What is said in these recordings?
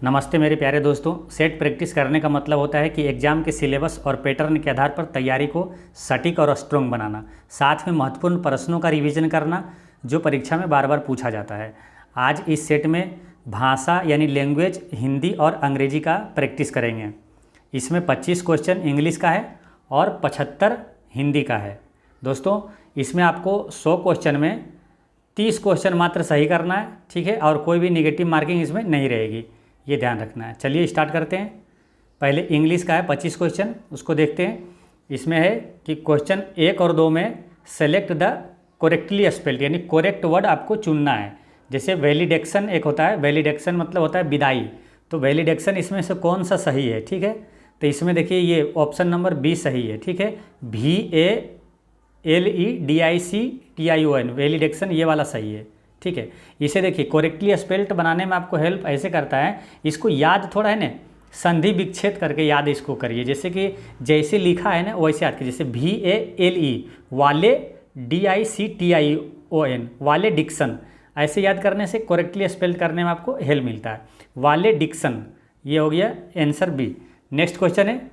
नमस्ते मेरे प्यारे दोस्तों। सेट प्रैक्टिस करने का मतलब होता है कि एग्जाम के सिलेबस और पैटर्न के आधार पर तैयारी को सटीक और स्ट्रॉन्ग बनाना, साथ में महत्वपूर्ण प्रश्नों का रिवीजन करना जो परीक्षा में बार बार पूछा जाता है। आज इस सेट में भाषा यानी लैंग्वेज हिंदी और अंग्रेजी का प्रैक्टिस करेंगे। इसमें 25 क्वेश्चन इंग्लिश का है और 75 हिंदी का है। दोस्तों इसमें आपको 100 क्वेश्चन में 30 क्वेश्चन मात्र सही करना है, ठीक है, और कोई भी नेगेटिव मार्किंग इसमें नहीं रहेगी, ये ध्यान रखना है। चलिए स्टार्ट करते हैं। पहले इंग्लिश का है 25 क्वेश्चन, उसको देखते हैं। इसमें है कि क्वेश्चन 1 और 2 में सेलेक्ट द करेक्टली स्पेल्ड यानी करेक्ट वर्ड आपको चुनना है। जैसे वैलिडेक्शन एक होता है, वैलिडेक्शन मतलब होता है विदाई, तो वैलिडेक्शन इसमें से कौन सा सही है, ठीक है। तो इसमें देखिए ये ऑप्शन नंबर बी सही है, ठीक है, VALEDICTION वैलिडेक्शन ये वाला सही है, ठीक है। इसे देखिए करेक्टली स्पेल्ड बनाने में आपको हेल्प ऐसे करता है, इसको याद थोड़ा है ना संधि विच्छेद करके याद इसको करिए। जैसे कि जैसे लिखा है ना वैसे याद कीजिए। जैसे VALE वाले DICTION वाले डिक्शन, ऐसे याद करने से करेक्टली स्पेल्ड करने में आपको हेल्प मिलता है। वाले डिक्शन ये हो गया आंसर बी। नेक्स्ट क्वेश्चन है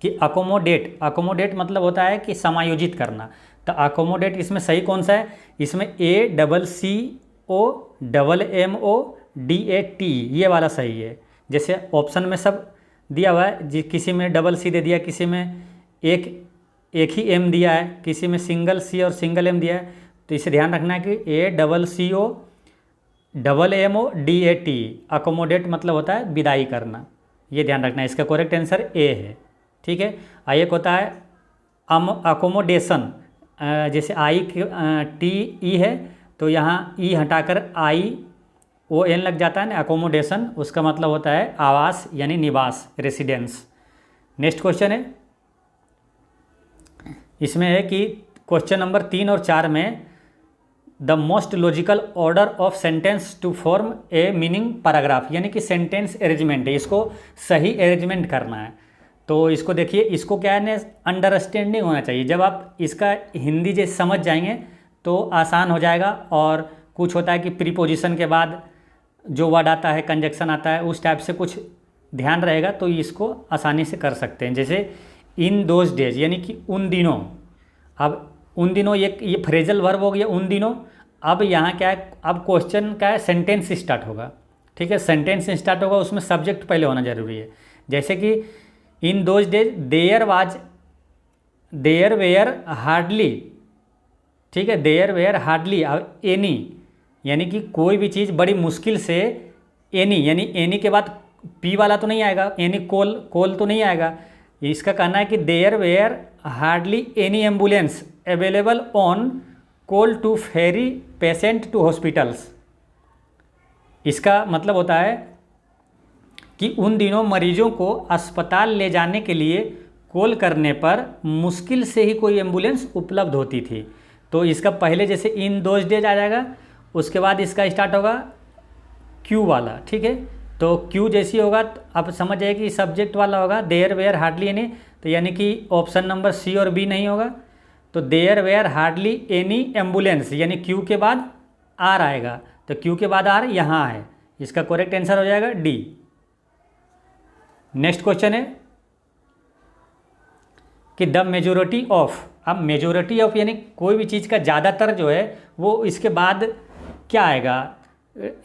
कि अकोमोडेट, अकोमोडेट मतलब होता है कि समायोजित करना। तो अकोमोडेट इसमें सही कौन सा है? इसमें ACCOMMODAT ये वाला सही है। जैसे ऑप्शन में सब दिया हुआ है, किसी में डबल सी दे दिया, किसी में एक ही एम दिया है, किसी में सिंगल सी और सिंगल एम दिया है। तो इसे ध्यान रखना है कि ACCOMMODAT अकोमोडेट मतलब होता है विदाई करना, ये ध्यान रखना है। इसका करेक्ट आंसर ए है, ठीक है। एक होता है अकोमोडेशन, जैसे ITE है तो यहाँ ई हटाकर ION लग जाता है ना, अकोमोडेशन, उसका मतलब होता है आवास यानी निवास, रेसिडेंस। नेक्स्ट क्वेश्चन है, इसमें है कि क्वेश्चन नंबर 3 और 4 में the most logical order of sentence to form a meaning paragraph यानी कि सेंटेंस अरेंजमेंट है, इसको सही अरेंजमेंट करना है। तो इसको देखिए, इसको क्या है ना अंडरस्टैंडिंग होना चाहिए। जब आप इसका हिंदी जैसे समझ जाएंगे तो आसान हो जाएगा। और कुछ होता है कि प्रीपोजिशन के बाद जो वर्ड आता है, कंजक्शन आता है, उस टाइप से कुछ ध्यान रहेगा तो इसको आसानी से कर सकते हैं। जैसे इन दोज डेज यानी कि उन दिनों, अब उन दिनों ये फ्रेजल वर्ब हो गया उन दिनों। अब यहाँ क्या है, अब क्वेश्चन का है सेंटेंस स्टार्ट होगा, ठीक है, सेंटेंस स्टार्ट होगा, उसमें सब्जेक्ट पहले होना जरूरी है। जैसे कि in those days there were hardly, ठीक है, देयर वेयर हार्डली एनी यानी कि कोई भी चीज़ बड़ी मुश्किल से, एनी यानी एनी के बाद पी वाला तो नहीं आएगा, एनी कोल तो नहीं आएगा। इसका कहना है कि there were hardly any ambulance available on call to ferry patient to hospitals. इसका मतलब होता है कि उन दिनों मरीजों को अस्पताल ले जाने के लिए कॉल करने पर मुश्किल से ही कोई एम्बुलेंस उपलब्ध होती थी। तो इसका पहले जैसे इन दोज डेज आ जाएगा, उसके बाद इसका स्टार्ट होगा क्यू वाला, ठीक है। तो क्यू जैसी होगा तो आप समझ जाइए कि सब्जेक्ट वाला होगा, देयर वेयर हार्डली एनी, तो यानी कि ऑप्शन नंबर सी और बी नहीं होगा। तो there were hardly any ambulance यानी क्यू के बाद आर आएगा, तो क्यू के बाद आर यहाँ है, इसका करेक्ट आंसर हो जाएगा डी। नेक्स्ट क्वेश्चन है कि द मेजोरिटी ऑफ, अब मेजोरिटी ऑफ यानी कोई भी चीज़ का ज़्यादातर जो है वो इसके बाद क्या आएगा,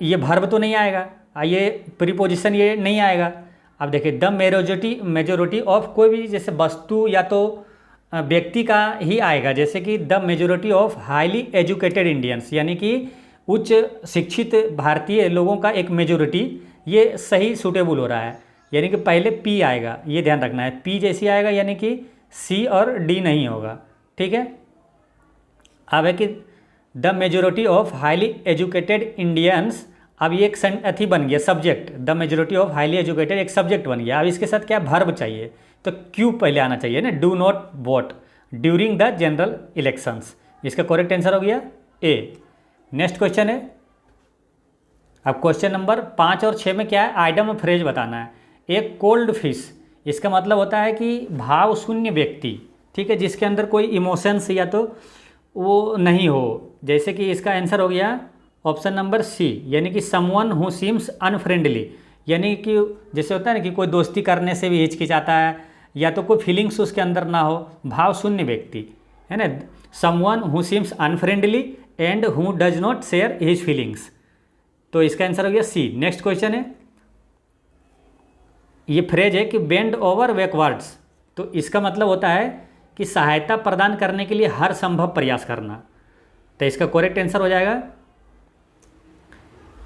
ये वर्ब तो नहीं आएगा, ये प्रीपोजिशन ये नहीं आएगा। अब देखिए द मेजोरिटी ऑफ कोई भी जैसे वस्तु या तो व्यक्ति का ही आएगा। जैसे कि the majority of highly educated Indians यानी कि उच्च शिक्षित भारतीय लोगों का एक मेजोरिटी, ये सही सूटेबल हो रहा है, यानी कि पहले पी आएगा, ये ध्यान रखना है, पी जैसी आएगा यानी कि सी और डी नहीं होगा, ठीक है। अब है कि the majority of highly educated Indians, अब ये एक अथी बन गया subject, the majority of highly educated एक सब्जेक्ट बन गया। अब इसके साथ क्या वर्ब चाहिए, तो क्यू पहले आना चाहिए ना, do not vote during the general elections, इसका करेक्ट आंसर हो गया ए। नेक्स्ट क्वेश्चन है, अब क्वेश्चन नंबर 5 और 6 में क्या है, आइटम ऑफ फ्रेज बताना है। एक कोल्ड फिश, इसका मतलब होता है कि भाव शून्य व्यक्ति, ठीक है, जिसके अंदर कोई इमोशंस या तो वो नहीं हो। जैसे कि इसका आंसर हो गया ऑप्शन नंबर सी, यानी कि समवन हु सीम्स अनफ्रेंडली, यानी कि जैसे होता है ना कि कोई दोस्ती करने से भी हिचकिचाता है, या तो कोई फीलिंग्स उसके अंदर ना हो, भाव शून्य व्यक्ति है ना। Someone who seems unfriendly and who does not share his feelings. तो इसका आंसर हो गया सी। नेक्स्ट क्वेश्चन है, ये फ्रेज है कि बेंड ओवर बैकवर्ड्स, तो इसका मतलब होता है कि सहायता प्रदान करने के लिए हर संभव प्रयास करना। तो इसका करेक्ट आंसर हो जाएगा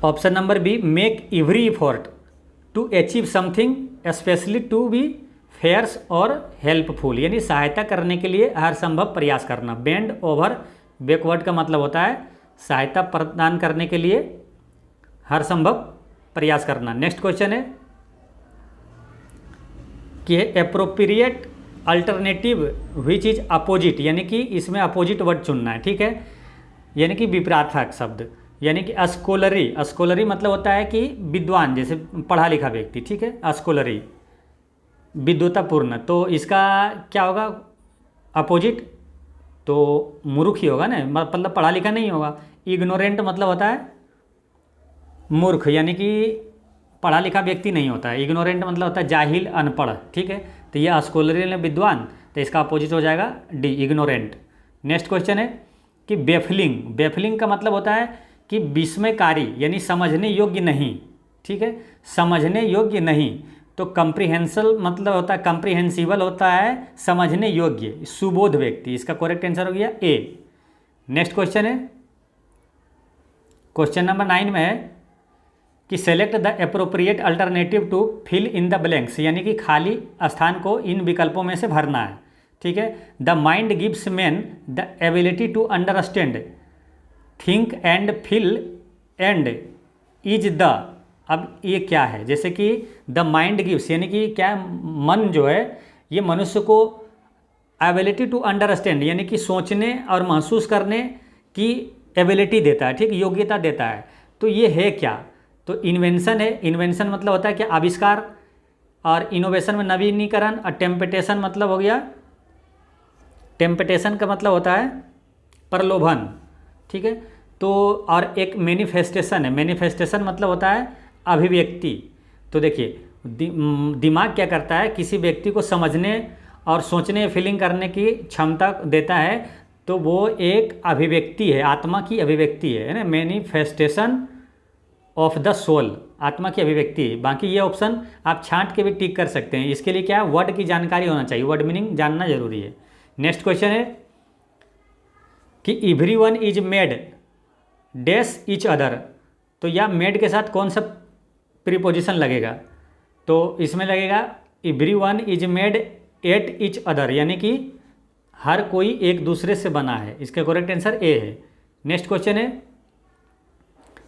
option number B, make every effort to achieve something specially to be fairs और हेल्पफुल, यानी सहायता करने के लिए हर संभव प्रयास करना। बेंड ओवर बैकवर्ड का मतलब होता है सहायता प्रदान करने के लिए हर संभव प्रयास करना। नेक्स्ट क्वेश्चन है कि appropriate alternative which is opposite, यानी कि इसमें अपोजिट वर्ड चुनना है, ठीक है। यानी कि विपरीतार्थक शब्द, यानी कि अस्कोलरी, अस्कोलरी मतलब होता है कि विद्वान, जैसे पढ़ा लिखा व्यक्ति, ठीक है। अस्कोलरी विद्वतापूर्ण, तो इसका क्या होगा अपोजिट, तो मूर्ख ही होगा ना, मतलब पढ़ा लिखा नहीं होगा। इग्नोरेंट मतलब होता है मूर्ख, यानी कि पढ़ा लिखा व्यक्ति नहीं होता है। इग्नोरेंट मतलब होता है जाहिल, अनपढ़, ठीक है। तो यह अस्कोलरी विद्वान, तो इसका अपोजिट हो जाएगा डी, इग्नोरेंट। नेक्स्ट क्वेश्चन है कि बेफलिंग, बेफलिंग का मतलब होता है कि विस्मयकारी, यानी समझने योग्य नहीं, ठीक है, समझने योग्य नहीं। तो कंप्रीहेंसल मतलब होता है, कंप्रीहेंसिबल होता है समझने योग्य, सुबोध व्यक्ति, इसका करेक्ट आंसर हो गया ए। नेक्स्ट क्वेश्चन है, क्वेश्चन नंबर 9 में है कि select the appropriate alternative to fill in the blanks, यानी कि खाली स्थान को इन विकल्पों में से भरना है, ठीक है। The mind gives man the ability to understand, think and feel and is the, अब ये क्या है, जैसे कि द माइंड गिव्स, यानी कि क्या, मन जो है ये मनुष्य को एबिलिटी टू अंडरस्टैंड, यानी कि सोचने और महसूस करने की एबिलिटी देता है, ठीक, योग्यता देता है। तो ये है क्या, तो इन्वेंशन है। इन्वेंशन मतलब होता है कि आविष्कार, और इनोवेशन में नवीनीकरण, और टेम्पटेशन मतलब हो गया, टेम्पटेशन का मतलब होता है प्रलोभन, ठीक है। तो और एक मैनिफेस्टेशन है, मैनिफेस्टेशन मतलब होता है अभिव्यक्ति। तो देखिए दिमाग क्या करता है, किसी व्यक्ति को समझने और सोचने, फीलिंग करने की क्षमता देता है, तो वो एक अभिव्यक्ति है, आत्मा की अभिव्यक्ति है ना, मैनिफेस्टेशन ऑफ द सोल, आत्मा की अभिव्यक्ति है। बाकी ये ऑप्शन आप छांट के भी टिक कर सकते हैं। इसके लिए क्या है, वर्ड की जानकारी होना चाहिए, वर्ड मीनिंग जानना जरूरी है। नेक्स्ट क्वेश्चन है कि everyone is made dash each other, तो या मेड के साथ कौन सा प्रीपोजिशन लगेगा, तो इसमें लगेगा everyone is made at each other, यानी कि हर कोई एक दूसरे से बना है। इसका करेक्ट आंसर ए है। नेक्स्ट क्वेश्चन है,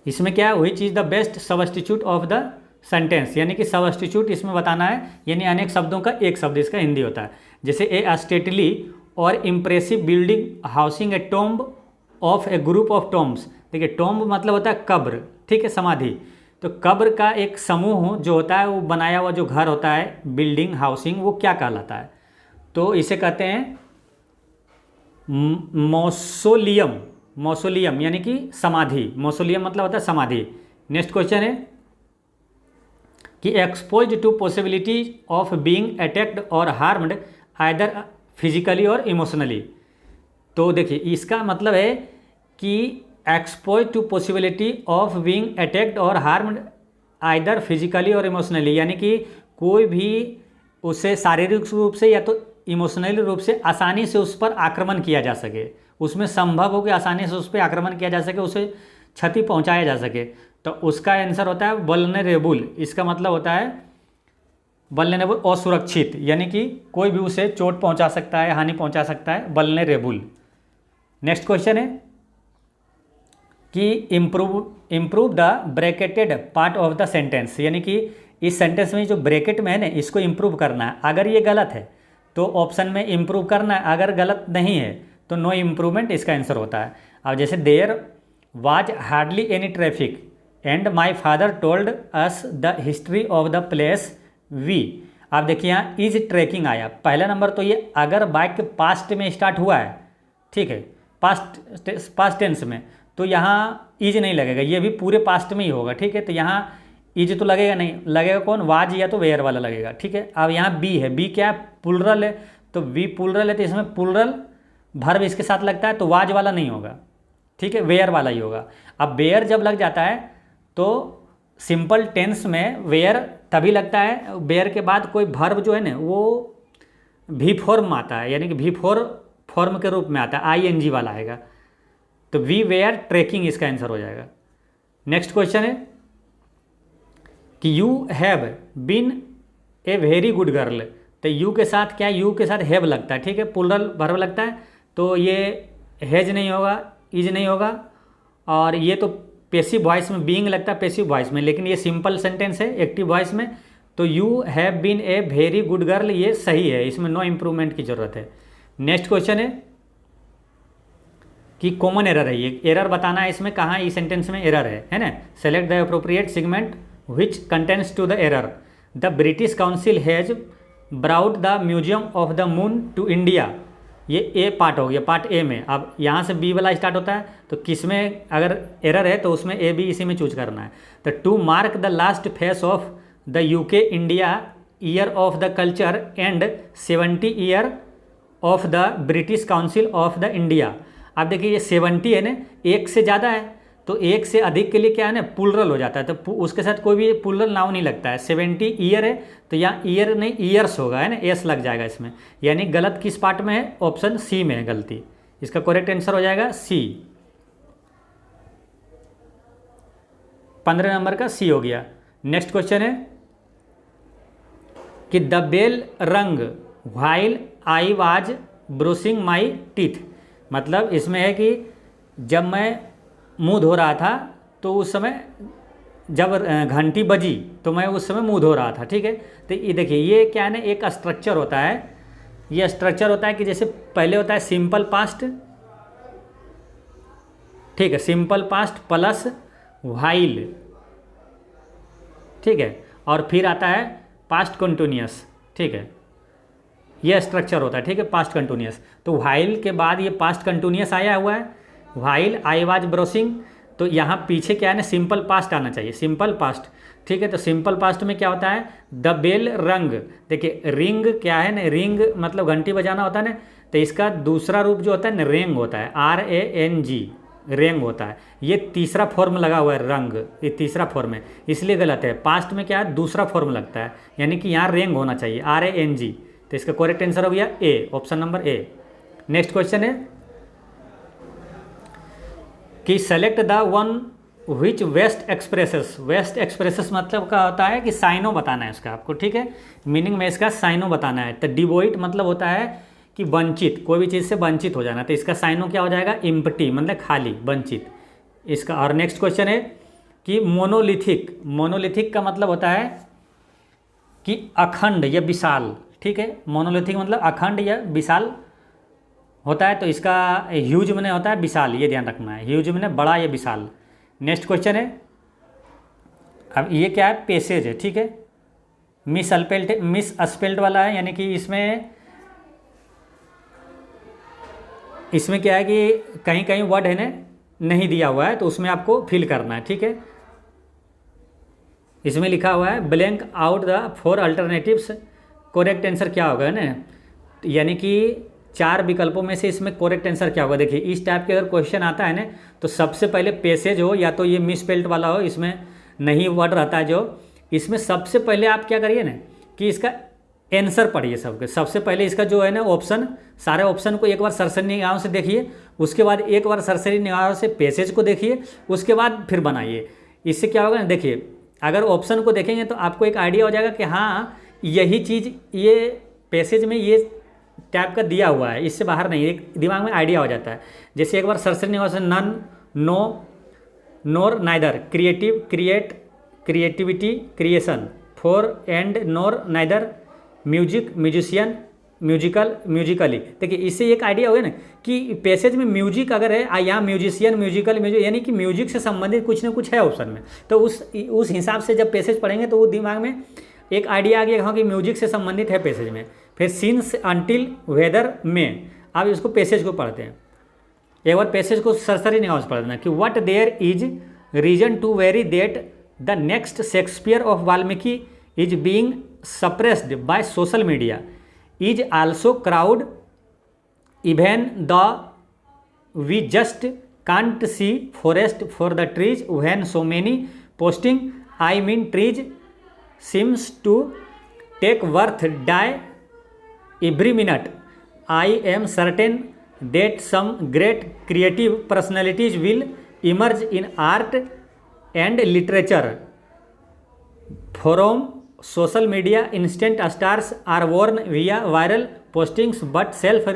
इसमें क्या है, which is the best substitute of the sentence, यानी कि सबस्टिट्यूट इसमें बताना है, यानी अनेक शब्दों का एक शब्द इसका हिंदी होता है। जैसे ए स्टेटली और impressive building housing A tomb of A group of tombs, देखिए टॉम्ब मतलब होता है कब्र, ठीक है, समाधि। तो कब्र का एक समूह जो होता है, वो बनाया हुआ जो घर होता है, बिल्डिंग हाउसिंग, वो क्या कहलाता है, तो इसे कहते हैं मौसोलियम, मौसोलियम यानी कि समाधि, मौसोलियम मतलब होता है समाधि। नेक्स्ट क्वेश्चन है कि exposed to possibility of being attacked और हार्म्ड आइदर फिजिकली और इमोशनली, तो देखिए इसका मतलब है कि expose to possibility of being attacked और हार्म्ड आइदर फिजिकली और इमोशनली, यानी कि कोई भी उसे शारीरिक रूप से या तो इमोशनली रूप से आसानी से उस पर आक्रमण किया जा सके, उसमें संभव हो कि आसानी से उस पर आक्रमण किया जा सके, उसे क्षति पहुंचाया जा सके, तो उसका आंसर होता है वल्नरेबल। इसका मतलब होता है वल्नरेबल, असुरक्षित, यानी कि कोई भी उसे चोट पहुंचा सकता है, हानि पहुंचा सकता है, वल्नरेबल। नेक्स्ट क्वेश्चन है कि improve the bracketed part of the sentence, यानी कि इस सेंटेंस में जो ब्रैकेट में है ना, इसको इम्प्रूव करना है। अगर ये गलत है तो ऑप्शन में इम्प्रूव करना है, अगर गलत नहीं है तो नो इम्प्रूवमेंट इसका आंसर होता है। अब जैसे there was hardly any traffic and my father told us the history of the place we, आप देखिए यहाँ इज ट्रैकिंग आया, पहला नंबर तो ये अगर वाक्य पास्ट में स्टार्ट हुआ है, ठीक है, पास्ट टेंस में, तो यहाँ इज नहीं लगेगा, ये भी पूरे पास्ट में ही होगा, ठीक है। तो यहाँ इज तो लगेगा नहीं, लगेगा कौन, वाज या तो वेयर वाला लगेगा, ठीक है। अब यहाँ बी है, बी क्या है, प्लुरल है, तो वी प्लुरल है तो इसमें प्लुरल वर्ब इसके साथ लगता है, तो वाज वाला नहीं होगा, ठीक है, वेयर वाला ही होगा। अब वेयर जब लग जाता है तो सिंपल टेंस में वेयर तभी लगता है, वेयर के बाद कोई वर्ब जो है ना वो भी फॉर्म में आता है, यानी कि भी फोर फॉर्म के रूप में आता है, आई एन जी वाला आएगा, तो वी वेयर ट्रेकिंग इसका आंसर हो जाएगा। नेक्स्ट क्वेश्चन है कि you have been a very good girl, तो यू के साथ क्या, यू के साथ हैव लगता है, ठीक है, प्लुरल वर्ब लगता है, तो ये हैज नहीं होगा, इज नहीं होगा, और ये तो पैसिव वॉइस में बीइंग लगता है पैसिव वॉइस में, लेकिन ये सिंपल सेंटेंस है एक्टिव वॉइस में, तो you have been a very good girl ये सही है, इसमें नो इम्प्रूवमेंट की जरूरत है। नेक्स्ट क्वेश्चन है कि कॉमन एरर है, ये एरर बताना है इसमें, कहाँ इस सेंटेंस में एरर है ना। Select the appropriate segment which contains to the error. The British Council has brought the museum of the moon to India, ये ए पार्ट हो गया, पार्ट ए में। अब यहाँ से बी वाला स्टार्ट होता है, तो किस में अगर एरर है तो उसमें ए बी इसी में चूज करना है। तो to mark the last phase of the UK India year of the culture and 70 year of the British Council of the India. अब देखिए ये 70 है ना, एक से ज़्यादा है, तो एक से अधिक के लिए क्या है ना प्लुरल हो जाता है, तो उसके साथ कोई भी प्लुरल नाउन नहीं लगता है। 70 ईयर है तो यहाँ ईयर नहीं ईयर्स होगा, है ना, एस लग जाएगा इसमें, यानी गलत किस पार्ट में है, ऑप्शन सी में है गलती, इसका करेक्ट आंसर हो जाएगा सी। 15 नंबर का सी हो गया। नेक्स्ट क्वेश्चन है कि द बेल रंग while I was brushing my teeth, मतलब इसमें है कि जब मैं मुंह धो रहा था तो उस समय जब घंटी बजी तो मैं उस समय मुंह धो रहा था, ठीक है। तो ये देखिए ये क्या है ना, एक स्ट्रक्चर होता है, ये स्ट्रक्चर होता है कि जैसे पहले होता है सिंपल पास्ट, ठीक है, सिंपल पास्ट प्लस व्हाइल, ठीक है, और फिर आता है पास्ट कंटिन्यूअस, ठीक है, ये स्ट्रक्चर होता है, ठीक है, पास्ट कंटिन्यूअस। तो व्हाइल के बाद ये पास्ट कंटिन्यूअस आया हुआ है, व्हाइल आई वाज ब्रशिंग, तो यहाँ पीछे क्या है ना सिंपल पास्ट आना चाहिए, सिंपल पास्ट, ठीक है। तो सिंपल पास्ट में क्या होता है, द बेल रंग, देखिए रिंग क्या है ना, रिंग मतलब घंटी बजाना होता है ना, तो इसका दूसरा रूप जो होता है ना रेंग होता है, RANG, रेंग होता है। ये तीसरा फॉर्म लगा हुआ है रंग, ये तीसरा फॉर्म है, इसलिए गलत है। पास्ट में क्या है दूसरा फॉर्म लगता है, यानी कि यहाँ रेंग होना चाहिए, RANG, तो इसका करेक्ट आंसर हो गया A, option number A. Next question है कि select the one which best expresses, best expresses मतलब क्या होता है कि साइनो बताना है इसका आपको, ठीक है, मीनिंग में इसका साइनो बताना है। तो डिवोइट मतलब होता है कि वंचित, कोई भी चीज़ से वंचित हो जाना, तो इसका साइनो क्या हो जाएगा, इम्पटी मतलब खाली, वंचित इसका। और नेक्स्ट क्वेश्चन है कि मोनोलिथिक, मोनोलिथिक का मतलब होता है कि अखंड या विशाल, ठीक है, मोनोलिथिक मतलब अखंड या विशाल होता है, तो इसका ह्यूज में होता है विशाल, ये ध्यान रखना है, ह्यूज में बड़ा या विशाल। नेक्स्ट क्वेश्चन है, अब ये क्या है, पैसेज है, ठीक है, मिस अस्पेल्ट वाला है, यानी कि इसमें क्या है कि कहीं कहीं वर्ड है ना नहीं दिया हुआ है, तो उसमें आपको फिल करना है, ठीक है। इसमें लिखा हुआ है blank out the 4 alternatives, correct answer क्या होगा ना, यानी कि 4 विकल्पों में से इसमें करेक्ट आंसर क्या होगा। देखिए इस टाइप के अगर क्वेश्चन आता है ना, तो सबसे पहले पैसेज हो या तो ये मिसस्पेल्ट वाला हो, इसमें नहीं वर्ड रहता है जो, इसमें सबसे पहले आप क्या करिए ना कि इसका आंसर पढ़िए सबके, सबसे पहले इसका जो है ना ऑप्शन, सारे ऑप्शन को एक बार सरसरी निगाहों से देखिए, उसके बाद एक बार सरसरी निगाहों से पैसेज को देखिए, उसके बाद फिर बनाइए। इससे क्या होगा ना, देखिए अगर ऑप्शन को देखेंगे तो आपको एक आइडिया हो जाएगा कि हाँ यही चीज़ ये पैसेज में ये टाइप का दिया हुआ है, इससे बाहर नहीं, एक दिमाग में आइडिया हो जाता है। जैसे एक बार सरसरी निगाहों से none, no, nor, neither, creative, create, creativity, creation, for and nor, neither, music, musician, musical, musically. देखिए इससे एक आइडिया हो गया ना कि पैसेज में म्यूजिक अगर है, यहाँ म्यूजिशियन, म्यूजिकल, म्यूजिक, यानी कि म्यूजिक से संबंधित कुछ ना कुछ है ऑप्शन में, तो उस हिसाब से जब पैसेज पढ़ेंगे तो वो दिमाग में एक आइडिया आ गया हाँ कि म्यूजिक से संबंधित है पैसेज में। फिर सिंस, अंटिल, वेदर, में, अब इसको पैसेज को पढ़ते हैं, एक बार पैसेज को सरसरी निगाहों से पढ़ देना कि what there is reason to worry that the next Shakespeare of Valmiki is being suppressed by social media is also crowd even the we just can't see forest for the trees when so many posting I mean trees seems to take worth die every minute I am certain that some great creative personalities will emerge in art and literature from social media. Instant stars are born via viral postings, but self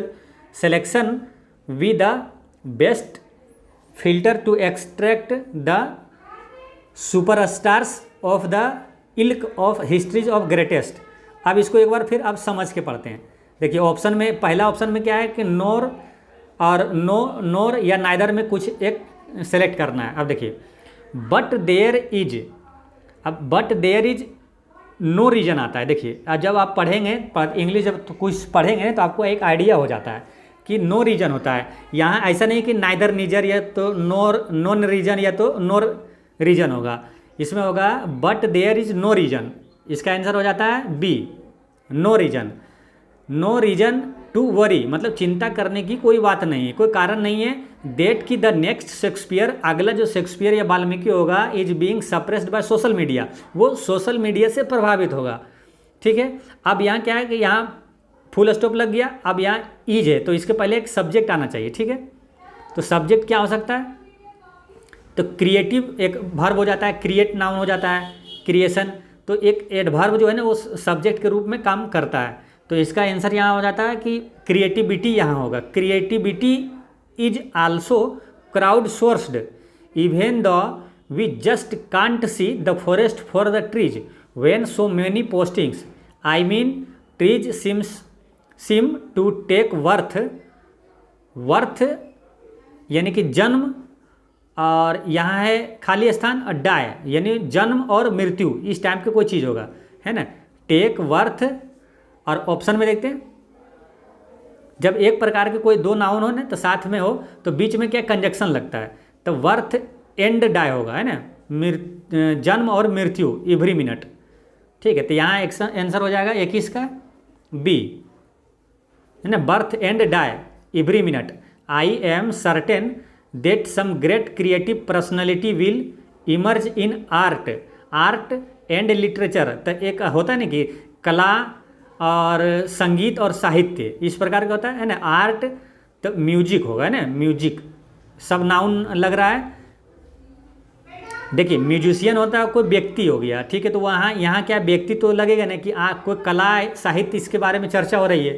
selection with the best filter to extract the superstars of the ilk of histories of greatest. अब इसको एक बार फिर अब समझ के पढ़ते हैं। देखिए ऑप्शन में, पहला ऑप्शन में क्या है कि नोर और नोर या नाइदर में कुछ एक सेलेक्ट करना है। अब देखिए बट देयर इज, अब but there is no reason आता है। देखिए अब जब आप पढ़ेंगे इंग्लिश जब तो कुछ पढ़ेंगे तो आपको एक आइडिया हो जाता है कि नो रीजन होता है। यहाँ ऐसा नहीं कि नाइदर नीजर या तो नोर नॉन रीजन या तो नोर रीजन होगा, इसमें होगा but there is no reason. इसका आंसर हो जाता है B, no reason. No reason to worry मतलब चिंता करने की कोई बात नहीं है, कोई कारण नहीं है। डेट की द नेक्स्ट शेक्सपियर, अगला जो शेक्सपियर या वाल्मीकि होगा is being suppressed by social media, वो सोशल मीडिया से प्रभावित होगा। ठीक है, अब यहाँ क्या है कि यहाँ फुल स्टॉप लग गया, अब यहाँ इज है तो इसके पहले एक सब्जेक्ट आना चाहिए। ठीक है, तो सब्जेक्ट क्या हो सकता है, तो क्रिएटिव एक वर्ब हो जाता है, क्रिएट नाउन हो जाता है, क्रिएशन, तो एक एडवर्ब जो है ना वो सब्जेक्ट के रूप में काम करता है। तो इसका आंसर यहाँ हो जाता है कि क्रिएटिविटी यहाँ होगा। Creativity is also crowd sourced even the we just can't see the forest for the trees when so many postings I mean trees seem to take worth यानी कि जन्म, और यहाँ है खाली स्थान और डाई यानी जन्म और मृत्यु, इस टाइप की कोई चीज़ होगा, है ना। टेक वर्थ, और ऑप्शन में देखते हैं जब एक प्रकार के कोई दो नाउन हो ना तो साथ में हो तो बीच में क्या कंजक्शन लगता है, तो वर्थ एंड डाई होगा, है ना, जन्म और मृत्यु एवरी मिनट। ठीक है, तो यहाँ आंसर हो जाएगा 21 का बी, है ना, birth and die every minute I am certain that some great creative personality will emerge in art and literature। तो एक होता है ना कि कला और संगीत और साहित्य इस प्रकार का होता है ना। आर्ट तो म्यूजिक होगा ना, म्यूजिक सब नाउन लग रहा है। देखिए म्यूजिशियन होता है कोई व्यक्ति हो गया, ठीक है, तो वहाँ यहाँ क्या व्यक्ति तो लगेगा ना कि कोई कला साहित्य इसके बारे में चर्चा हो रही है।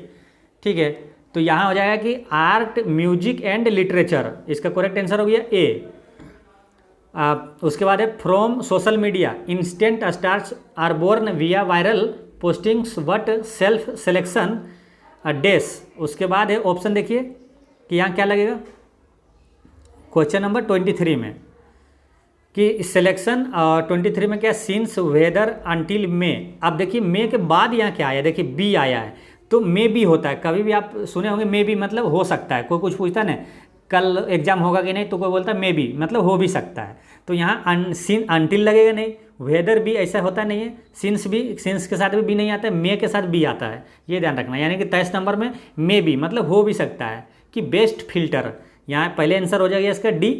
ठीक है, तो यहाँ हो जाएगा कि आर्ट म्यूजिक एंड लिटरेचर, इसका करेक्ट आंसर हो गया ए। उसके बाद है from social media instant stars are born via viral postings but self selection does. उसके बाद है ऑप्शन देखिए कि यहाँ क्या लगेगा क्वेश्चन नंबर 23 में कि सिलेक्शन 23 में क्या सिंस वेदर अंटिल मे। अब देखिए मे के बाद यहाँ क्या आया, देखिए बी आया है, तो मे भी होता है, कभी भी आप सुने होंगे मे भी मतलब हो सकता है। कोई कुछ पूछता है ना कल एग्जाम होगा कि नहीं तो कोई बोलता है मे भी मतलब हो भी सकता है, तो यहाँ अंटिल लगेगा नहीं। वेदर भी ऐसा होता नहीं है, सिंस भी, सिंस के साथ भी नहीं आता है, मे के साथ भी आता है, ये ध्यान रखना। यानी कि 23 नंबर में मे भी मतलब हो भी सकता है कि बेस्ट फिल्टर, यहाँ पहले आंसर हो जाएगा इसका डी,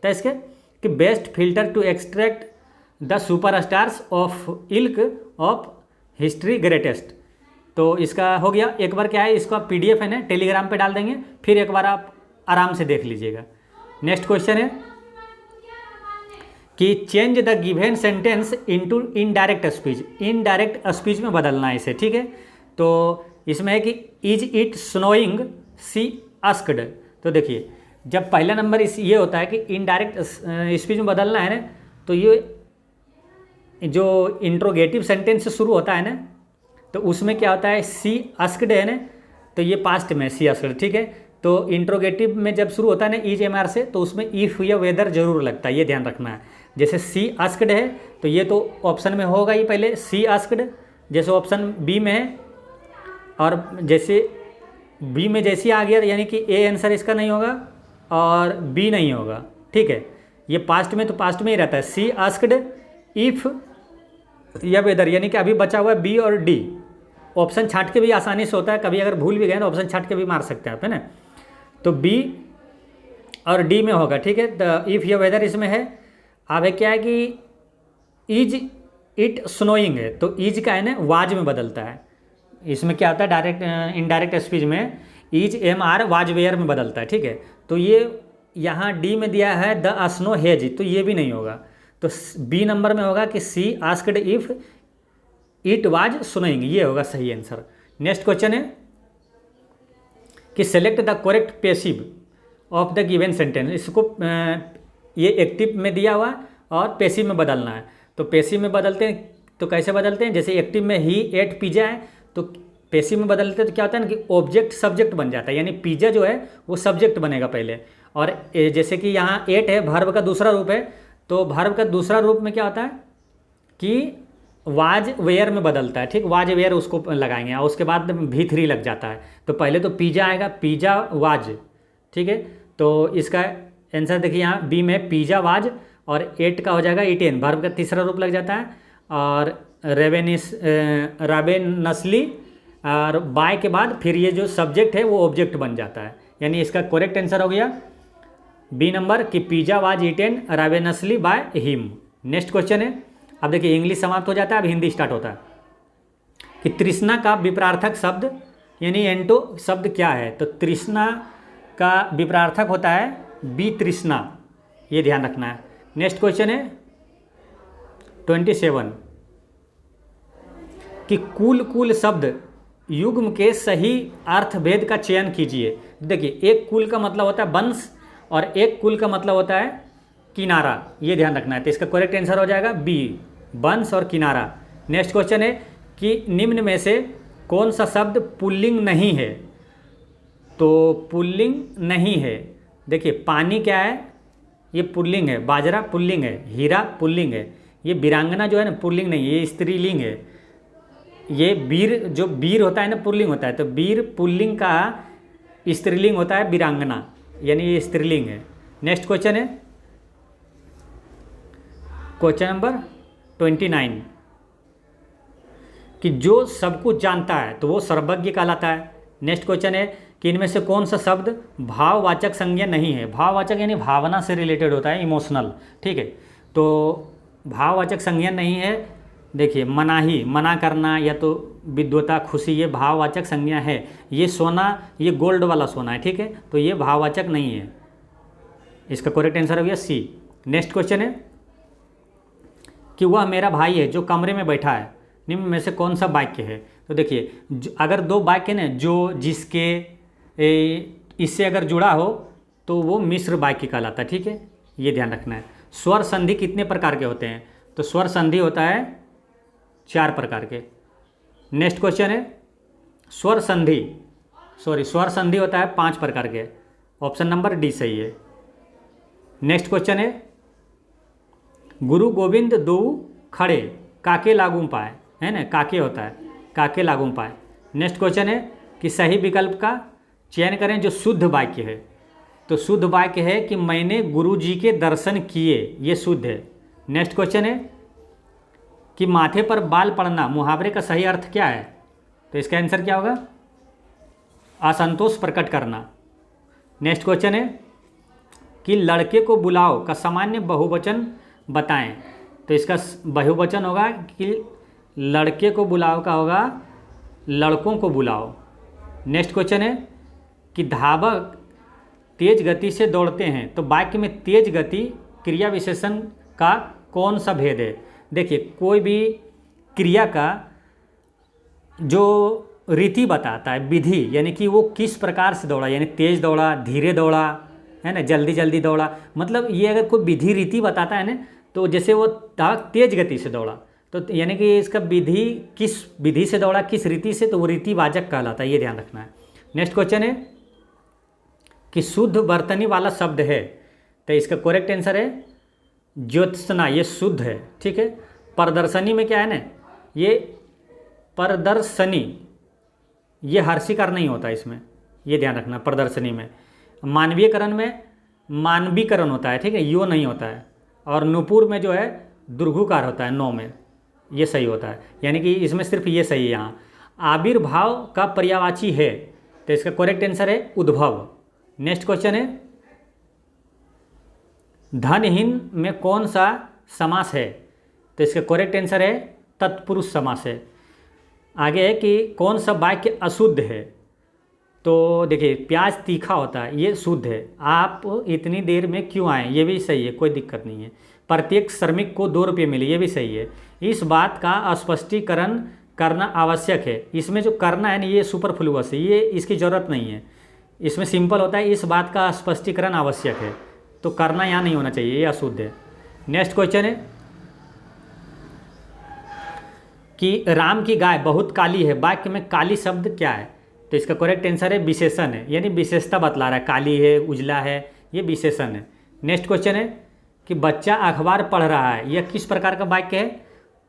तो इसके कि best filter to extract the super stars of ilk of history greatest. तो इसका हो गया। एक बार क्या है इसको आप PDF है ना टेलीग्राम पे डाल देंगे, फिर एक बार आप आराम से देख लीजिएगा। नेक्स्ट क्वेश्चन है कि change the given sentence into indirect speech. Indirect speech में बदलना है इसे, ठीक है। तो इसमें है कि is it snowing see asked. तो देखिए जब पहला नंबर ये होता है कि इनडायरेक्ट स्पीच में बदलना है ना, तो ये जो इंट्रोगेटिव सेंटेंस से शुरू होता है ना तो उसमें क्या होता है सी आस्क्ड है ना, तो ये पास्ट में सी आस्क्ड, ठीक है। तो इंट्रोगेटिव में जब शुरू होता है ना इज MR से तो उसमें इफ़ या वेदर जरूर लगता है, ये ध्यान रखना है। जैसे सी आस्क्ड है तो ये तो ऑप्शन में होगा ही पहले सी आस्क्ड, जैसे ऑप्शन बी में है, और जैसे बी में जैसे आ गया यानी कि ए आंसर इसका नहीं होगा और बी नहीं होगा, ठीक है। ये पास्ट में तो पास्ट में ही रहता है सी आस्क्ड इफ़ या वेदर, यानी कि अभी बचा हुआ है बी और डी। ऑप्शन छांट के भी आसानी से होता है, कभी अगर भूल भी गए ना ऑप्शन छांट के भी मार सकते हैं आप, है ना। तो बी और डी में होगा, ठीक है। द इफ़ या वेदर इसमें है। अब है क्या है कि इज इट स्नोइंग है, तो इज का है ना वाज में बदलता है। इसमें क्या होता है डायरेक्ट इनडायरेक्ट स्पीच में is am are was were में बदलता है, ठीक है। तो ये यहाँ डी में दिया है द स्नो हेज, तो ये भी नहीं होगा। तो बी नंबर में होगा कि C asked if it was snowing, ये होगा सही आंसर। नेक्स्ट क्वेश्चन है कि select the correct passive of the given sentence. इसको ये एक्टिव में दिया हुआ और पैसिव में बदलना है। तो पैसिव में बदलते हैं तो कैसे बदलते हैं, जैसे एक्टिव में ही एट पिज़्ज़ा है, तो पैसिव में बदलते हैं तो क्या होता है ना कि ऑब्जेक्ट सब्जेक्ट बन जाता है, यानी पिज़्ज़ा जो है वो सब्जेक्ट बनेगा पहले। और जैसे कि यहाँ एट है, वर्ब का दूसरा रूप है, तो वर्ब का दूसरा रूप में क्या होता है कि वाज वेयर में बदलता है, ठीक। वाज वेयर उसको लगाएंगे और उसके बाद V3 लग जाता है। तो पहले तो पिज़्ज़ा आएगा, पिज़्ज़ा वाज, ठीक है। तो इसका आंसर देखिए यहाँ बी में पिज़्ज़ा वाज, और एट का हो जाएगा इटेन, वर्ब का तीसरा रूप लग जाता है। और रावेनसली और बाय के बाद फिर ये जो सब्जेक्ट है वो ऑब्जेक्ट बन जाता है, यानी इसका करेक्ट आंसर हो गया बी नंबर कि pizza was eaten ravenously by him. Next question है, अब देखिए इंग्लिश समाप्त हो जाता है, अब हिंदी स्टार्ट होता है कि तृष्णा का विपरार्थक शब्द यानी एंटो शब्द क्या है। तो तृष्णा का विपरार्थक होता है बी तृष्णा, ये ध्यान रखना है। नेक्स्ट क्वेश्चन है 27 कि कुल कुल शब्द युग्म के सही अर्थभेद का चयन कीजिए। देखिए एक कुल का मतलब होता है वंश और एक कुल का मतलब होता है किनारा, ये ध्यान रखना है। तो इसका करेक्ट आंसर हो जाएगा बी वंश और किनारा। नेक्स्ट क्वेश्चन है कि निम्न में से कौन सा शब्द पुल्लिंग नहीं है। तो पुल्लिंग नहीं है, देखिए पानी क्या है, ये पुल्लिंग है, बाजरा पुल्लिंग है, हीरा पुल्लिंग है, ये वीरांगना जो है ना पुल्लिंग नहीं है, ये स्त्रीलिंग है। ये वीर जो वीर होता है ना पुल्लिंग होता है, तो वीर पुल्लिंग का स्त्रीलिंग होता है वीरांगना, यानी ये स्त्रीलिंग है। नेक्स्ट क्वेश्चन है क्वेश्चन नंबर 29 कि जो सब कुछ जानता है तो वो सर्वज्ञ कहलाता है। नेक्स्ट क्वेश्चन है कि इनमें से कौन सा शब्द भाववाचक संज्ञा नहीं है। भाववाचक यानी भावना से रिलेटेड होता है, इमोशनल, ठीक है। तो भाववाचक संज्ञा नहीं है, देखिए मनाही, मना करना या तो विद्वता खुशी, ये भाववाचक संज्ञा है। ये सोना, ये गोल्ड वाला सोना है, ठीक है, तो ये भाववाचक नहीं है। इसका करेक्ट आंसर हो गया सी। नेक्स्ट क्वेश्चन है कि वह मेरा भाई है जो कमरे में बैठा है, निम्न में से कौन सा वाक्य है। तो देखिए अगर दो वाक्य ना जो जिसके इससे अगर जुड़ा हो तो वो मिश्र वाक्य कहलाता है, ठीक है, ये ध्यान रखना है। स्वर संधि कितने प्रकार के होते हैं। तो स्वर संधि होता है 4 प्रकार के। नेक्स्ट क्वेश्चन है स्वर संधि होता है 5 प्रकार के। ऑप्शन नंबर डी सही है। नेक्स्ट क्वेश्चन है गुरु गोविंद दो खड़े काके लागू पाए, है ना, काके होता है, काके लागू पाए। नेक्स्ट क्वेश्चन है कि सही विकल्प का चयन करें जो शुद्ध वाक्य है। तो शुद्ध वाक्य है कि मैंने गुरु जी के दर्शन किए, ये शुद्ध है। नेक्स्ट क्वेश्चन है कि माथे पर बाल पड़ना मुहावरे का सही अर्थ क्या है। तो इसका आंसर क्या होगा, असंतोष प्रकट करना। नेक्स्ट क्वेश्चन है कि लड़के को बुलाओ का सामान्य बहुवचन बताएं। तो इसका बहुवचन होगा कि लड़के को बुलाओ का होगा लड़कों को बुलाओ। नेक्स्ट क्वेश्चन है कि धावक तेज गति से दौड़ते हैं, तो वाक्य में तेज गति क्रिया विशेषण का कौन सा भेद है। देखिए कोई भी क्रिया का जो रीति बताता है, विधि, यानी कि वो किस प्रकार से दौड़ा, यानी तेज दौड़ा, धीरे दौड़ा, है ना, जल्दी जल्दी दौड़ा, मतलब ये अगर कोई विधि रीति बताता है ना, तो जैसे वो तेज गति से दौड़ा, तो यानी कि इसका विधि किस विधि से दौड़ा, किस रीति से, तो वो रीतिवाचक कहलाता है, ये ध्यान रखना है। नेक्स्ट क्वेश्चन है कि शुद्ध वर्तनी वाला शब्द है। तो इसका करेक्ट आंसर है ज्योत्सना, ये शुद्ध है, ठीक है। प्रदर्शनी में क्या है ना, ये प्रदर्शनी, ये हर्षिकार नहीं होता इसमें, ये ध्यान रखना। प्रदर्शनी में मानवीयकरण में मानवीकरण होता है, ठीक है, यो नहीं होता है। और नुपुर में जो है दुर्घुकार होता है 9 में, ये सही होता है, यानी कि इसमें सिर्फ ये सही है यहाँ। आविर्भाव का पर्यायवाची है, तो इसका करेक्ट आंसर है उद्भव। नेक्स्ट क्वेश्चन है धनहीन में कौन सा समास है, तो इसका करेक्ट आंसर है तत्पुरुष समास है। आगे है कि कौन सा वाक्य अशुद्ध है, तो देखिए प्याज तीखा होता है, ये शुद्ध है। आप इतनी देर में क्यों आए, ये भी सही है, कोई दिक्कत नहीं है। प्रत्येक श्रमिक को 2 रुपये मिले, ये भी सही है। इस बात का स्पष्टीकरण करना आवश्यक है, इसमें जो करना है ना ये सुपरफ्लुअस है, ये इसकी ज़रूरत नहीं है। इसमें सिंपल होता है इस बात का स्पष्टीकरण आवश्यक है, तो करना यहाँ नहीं होना चाहिए, ये अशुद्ध है। नेक्स्ट क्वेश्चन है कि राम की गाय बहुत काली है, वाक्य में काली शब्द क्या है, तो इसका करेक्ट आंसर है विशेषण है, यानी विशेषता बतला रहा है, काली है, उजला है, ये विशेषण है। नेक्स्ट क्वेश्चन है कि बच्चा अखबार पढ़ रहा है, यह किस प्रकार का वाक्य है,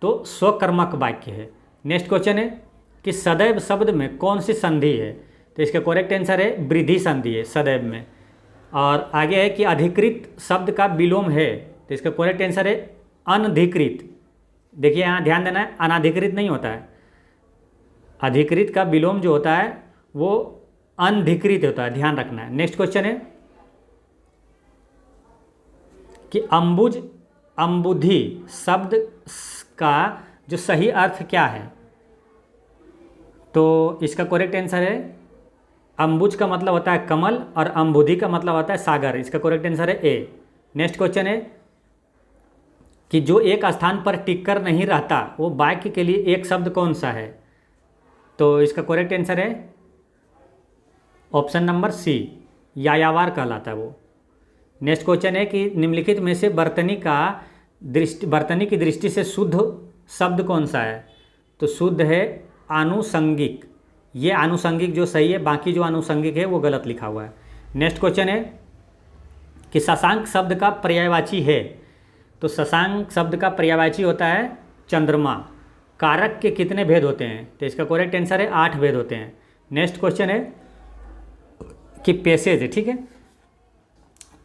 तो स्वकर्मक वाक्य है। नेक्स्ट क्वेश्चन है कि सदैव शब्द में कौन सी संधि है, तो इसका करेक्ट आंसर है वृद्धि संधि है सदैव में। और आगे है कि अधिकृत शब्द का विलोम है, तो इसका करेक्ट आंसर है अनधिकृत। देखिए यहाँ ध्यान देना है, अनाधिकृत नहीं होता है, अधिकृत का विलोम जो होता है वो अनधिकृत होता है, ध्यान रखना है। नेक्स्ट क्वेश्चन है कि अम्बुज अम्बुधि शब्द का जो सही अर्थ क्या है, तो इसका करेक्ट आंसर है अम्बुज का मतलब होता है कमल और अम्बुधि का मतलब होता है सागर, इसका करेक्ट आंसर है ए। नेक्स्ट क्वेश्चन है कि जो एक स्थान पर टिक कर नहीं रहता वो वाक्य के लिए एक शब्द कौन सा है, तो इसका करेक्ट आंसर है ऑप्शन नंबर सी, यायावार कहलाता है वो। नेक्स्ट क्वेश्चन है कि निम्नलिखित में से बर्तनी की दृष्टि से शुद्ध शब्द कौन सा है, तो शुद्ध है आनुषंगिक, ये आनुषंगिक जो सही है, बाकी जो आनुषंगिक है वो गलत लिखा हुआ है। नेक्स्ट क्वेश्चन है कि शशांक शब्द का पर्यायवाची है, तो शशांक शब्द का पर्यायवाची होता है चंद्रमा। कारक के कितने भेद होते हैं, तो इसका करेक्ट आंसर है 8 भेद होते हैं। नेक्स्ट क्वेश्चन है कि पैसेज है, ठीक है,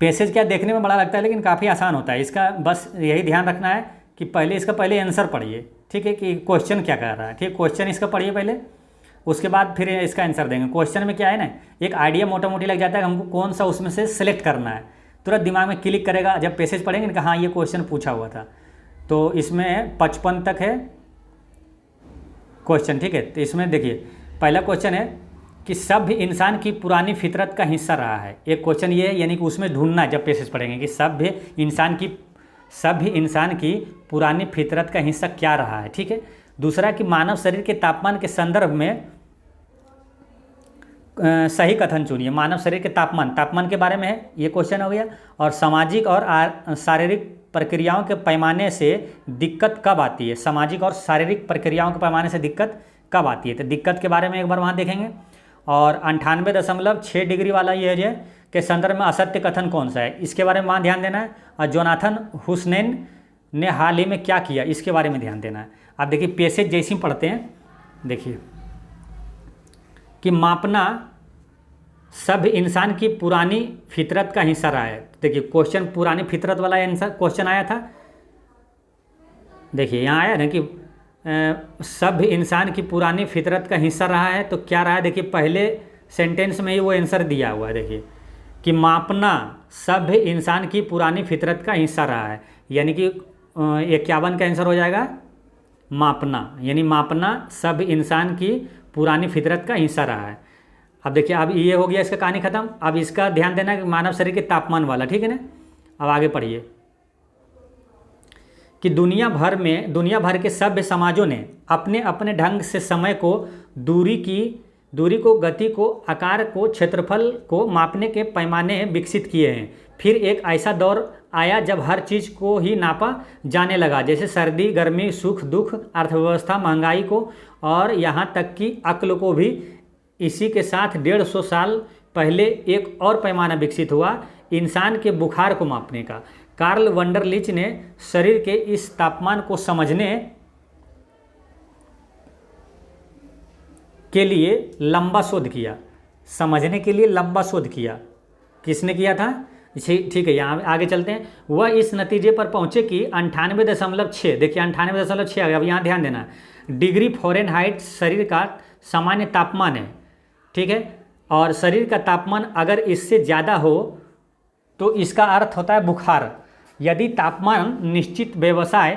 पैसेज क्या देखने में बड़ा लगता है लेकिन काफ़ी आसान होता है, इसका बस यही ध्यान रखना है कि पहले आंसर पढ़िए, ठीक है, कि क्वेश्चन क्या कर रहा है, ठीक है, क्वेश्चन इसका पढ़िए पहले, उसके बाद फिर इसका आंसर देंगे। क्वेश्चन में क्या है ना, एक आइडिया मोटा मोटी लग जाता है कि हमको कौन सा उसमें से सिलेक्ट करना है, तुरंत दिमाग में क्लिक करेगा जब पैसेज पढ़ेंगे कि हाँ ये क्वेश्चन पूछा हुआ था। तो इसमें 55 तक है क्वेश्चन, ठीक है। तो इसमें देखिए पहला क्वेश्चन है कि सभ्य इंसान की पुरानी फितरत का हिस्सा रहा है, एक क्वेश्चन ये है, यानी कि उसमें ढूंढना है जब पैसेज पढ़ेंगे कि सभ्य इंसान की पुरानी फितरत का हिस्सा क्या रहा है, ठीक है। दूसरा कि मानव शरीर के तापमान के संदर्भ में सही कथन चुनिए, मानव शरीर के तापमान के बारे में है, ये क्वेश्चन हो गया। और सामाजिक और शारीरिक प्रक्रियाओं के पैमाने से दिक्कत कब आती है, सामाजिक और शारीरिक प्रक्रियाओं के पैमाने से दिक्कत कब आती है, तो दिक्कत के बारे में एक बार वहाँ देखेंगे। और 98.6 डिग्री वाला ये है के संदर्भ में असत्य कथन कौन सा है, इसके बारे में वहाँ ध्यान देना है। और जोनाथन हुसैन ने हाल ही में क्या किया, इसके बारे में ध्यान देना है। आप देखिए पैसेज जैसे ही पढ़ते हैं, देखिए कि मापना सभ्य इंसान की पुरानी फितरत का हिस्सा रहा है। देखिए क्वेश्चन पुरानी फितरत वाला आंसर क्वेश्चन आया था, देखिए यहाँ आया ना कि सभ्य इंसान की पुरानी फितरत का हिस्सा रहा है, तो क्या रहा है, देखिए पहले सेंटेंस में ही वो आंसर दिया हुआ है, देखिए कि मापना सभ्य इंसान की पुरानी फितरत का हिस्सा रहा है, यानी कि 51 का आंसर हो जाएगा मापना, यानी मापना सभ्य इंसान की पुरानी फितरत का हिस्सा रहा है। अब देखिए अब ये हो गया इसका कहानी खत्म। अब इसका ध्यान देना कि मानव शरीर के तापमान वाला, ठीक है ना। अब आगे पढ़िए कि दुनिया भर के सभ्य समाजों ने अपने अपने ढंग से समय को, दूरी को, गति को, आकार को, क्षेत्रफल को मापने के पैमाने विकसित किए हैं। फिर एक ऐसा दौर आया जब हर चीज़ को ही नापा जाने लगा, जैसे सर्दी, गर्मी, सुख, दुख, अर्थव्यवस्था, महंगाई को, और यहाँ तक कि अक्ल को भी। इसी के साथ 150 साल पहले एक और पैमाना विकसित हुआ इंसान के बुखार को मापने का। कार्ल वंडरलिच ने शरीर के इस तापमान को समझने के लिए लंबा शोध किया, किसने किया था, ठीक है, यहाँ आगे चलते हैं। वह इस नतीजे पर पहुँचे कि 98.6, देखिए 98.6 आ गया। अब यहाँ ध्यान देना, डिग्री फ़ारेनहाइट शरीर का सामान्य तापमान है, ठीक है। और शरीर का तापमान अगर इससे ज़्यादा हो तो इसका अर्थ होता है बुखार। यदि तापमान निश्चित व्यवसाय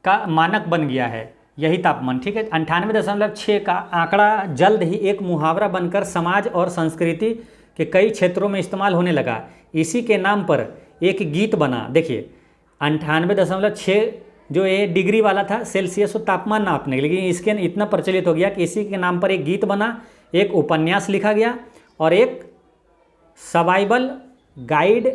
का मानक बन गया है, यही तापमान, ठीक है। 98.6 का आंकड़ा जल्द ही एक मुहावरा बनकर समाज और संस्कृति के कई क्षेत्रों में इस्तेमाल होने लगा। इसी के नाम पर एक गीत बना। देखिए 98.6 जो ये डिग्री वाला था सेल्सियस तापमान नापने, लेकिन इसके इतना प्रचलित हो गया कि इसी के नाम पर एक गीत बना, एक उपन्यास लिखा गया और एक सर्वाइवल गाइड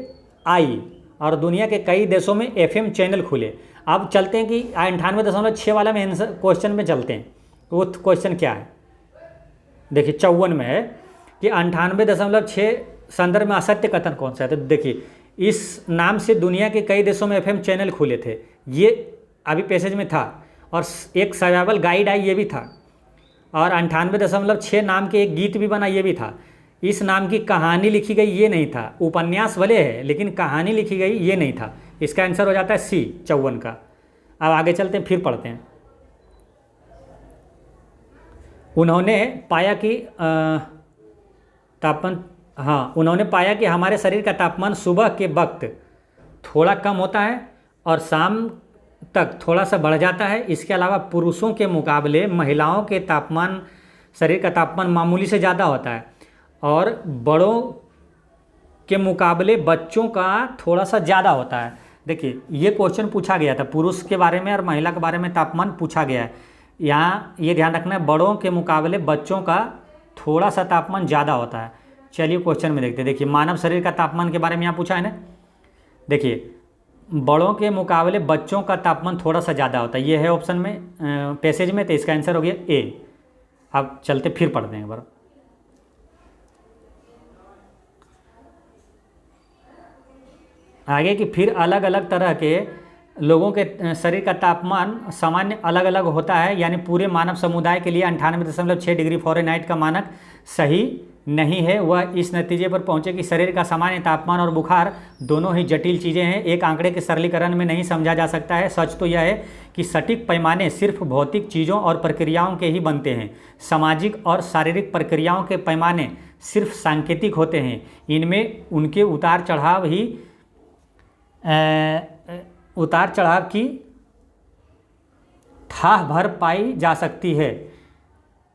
आई, और दुनिया के कई देशों में FM चैनल खुले। अब चलते हैं कि 98.6 वाला में आंसर क्वेश्चन में चलते हैं। वो क्वेश्चन क्या है, देखिए 54 में है कि 98.6 संदर्भ में असत्य कथन कौन सा है। तो देखिए इस नाम से दुनिया के कई देशों में FM चैनल खुले थे, ये अभी पैसेज में था। और एक सर्वाइवल गाइड आई, ये भी था। और 98.6 नाम के एक गीत भी बना, ये भी था। इस नाम की कहानी लिखी गई, ये नहीं था। उपन्यास भले है लेकिन कहानी लिखी गई, ये नहीं था। इसका आंसर हो जाता है C 54 का। अब आगे चलते हैं, फिर पढ़ते हैं। उन्होंने पाया कि उन्होंने पाया कि हमारे शरीर का तापमान सुबह के वक्त थोड़ा कम होता है और शाम तक थोड़ा सा बढ़ जाता है। इसके अलावा पुरुषों के मुकाबले महिलाओं के तापमान, शरीर का तापमान मामूली से ज़्यादा होता है, और बड़ों के मुकाबले बच्चों का थोड़ा सा ज़्यादा होता है। देखिए ये क्वेश्चन पूछा गया था, पुरुष के बारे में और महिला के बारे में तापमान पूछा गया है। यहाँ ये ध्यान रखना है, बड़ों के मुकाबले बच्चों का थोड़ा सा तापमान ज़्यादा होता है। चलिए क्वेश्चन में देखते हैं। देखिए मानव शरीर का तापमान के बारे में यहाँ पूछा है ना। देखिए बड़ों के मुकाबले बच्चों का तापमान थोड़ा सा ज़्यादा होता है, ये है ऑप्शन में पैसेज में, तो इसका आंसर हो गया A। अब चलते फिर पढ़ते हैं एक बार। आगे कि फिर अलग अलग तरह के लोगों के शरीर का तापमान सामान्य अलग अलग होता है, यानी पूरे मानव समुदाय के लिए 98.6 डिग्री फ़ारेनहाइट का मानक सही नहीं है। वह इस नतीजे पर पहुंचे कि शरीर का सामान्य तापमान और बुखार दोनों ही जटिल चीज़ें हैं, एक आंकड़े के सरलीकरण में नहीं समझा जा सकता है। सच तो यह है कि सटीक पैमाने सिर्फ भौतिक चीज़ों और प्रक्रियाओं के ही बनते हैं। सामाजिक और शारीरिक प्रक्रियाओं के पैमाने सिर्फ सांकेतिक होते हैं, इनमें उनके उतार चढ़ाव की थाह भर पाई जा सकती है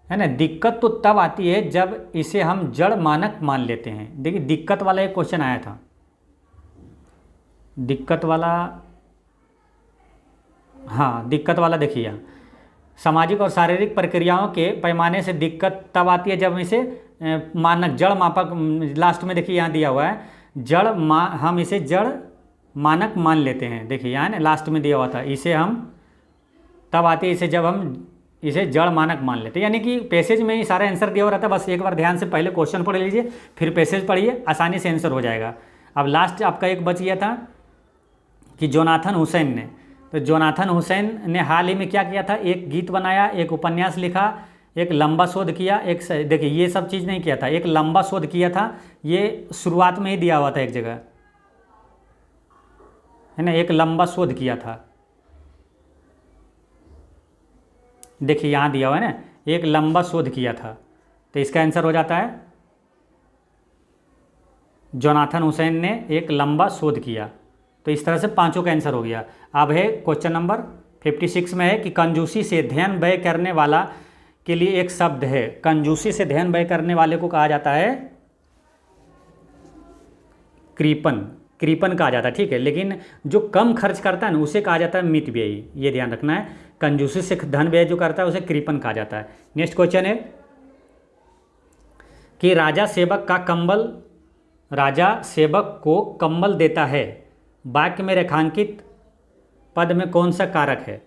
ना। दिक्कत तो तब आती है जब इसे हम जड़ मानक मान लेते हैं। देखिए दिक्कत वाला एक क्वेश्चन आया था, दिक्कत वाला देखिए यहाँ, सामाजिक और शारीरिक प्रक्रियाओं के पैमाने से दिक्कत तब आती है जब इसे मानक जड़ मापक, लास्ट में देखिए यहाँ दिया हुआ है हम इसे जड़ मानक मान लेते हैं। देखिए यहाँ ना लास्ट में दिया हुआ था, इसे हम तब आती है इसे जब हम इसे जड़ मानक मान लेते हैं। यानी कि पैसेज में ही सारा आंसर दिया हुआ रहता है, बस एक बार ध्यान से पहले क्वेश्चन पढ़ लीजिए फिर पैसेज पढ़िए, आसानी से आंसर हो जाएगा। अब लास्ट आपका एक बच गया था कि जोनाथन हुसैन ने, तो जोनाथन हुसैन ने हाल ही में क्या किया था, एक गीत बनाया, एक उपन्यास लिखा, एक लंबा शोध किया, देखिए ये सब चीज़ नहीं किया था, एक लंबा शोध किया था। ये शुरुआत में ही दिया हुआ था एक जगह, है ना, एक लंबा शोध किया था। देखिए यहाँ दिया हुआ है ना, एक लंबा शोध किया था, तो इसका आंसर हो जाता है जोनाथन हुसैन ने एक लंबा शोध किया। तो इस तरह से पांचों का आंसर हो गया। अब है क्वेश्चन नंबर 56 में है कि कंजूसी से ध्यान व्यय करने वाला के लिए एक शब्द है। कंजूसी से ध्यान व्यय करने वाले को कहा जाता है कृपण कहा जाता है, ठीक है। लेकिन जो कम खर्च करता है ना उसे कहा जाता है मितव्ययी, ये ध्यान रखना है। कंजूसी से धन व्यय जो करता है उसे कृपण कहा जाता है। नेक्स्ट क्वेश्चन है कि राजा सेवक को कंबल देता है, वाक्य में रेखांकित पद में कौन सा कारक है।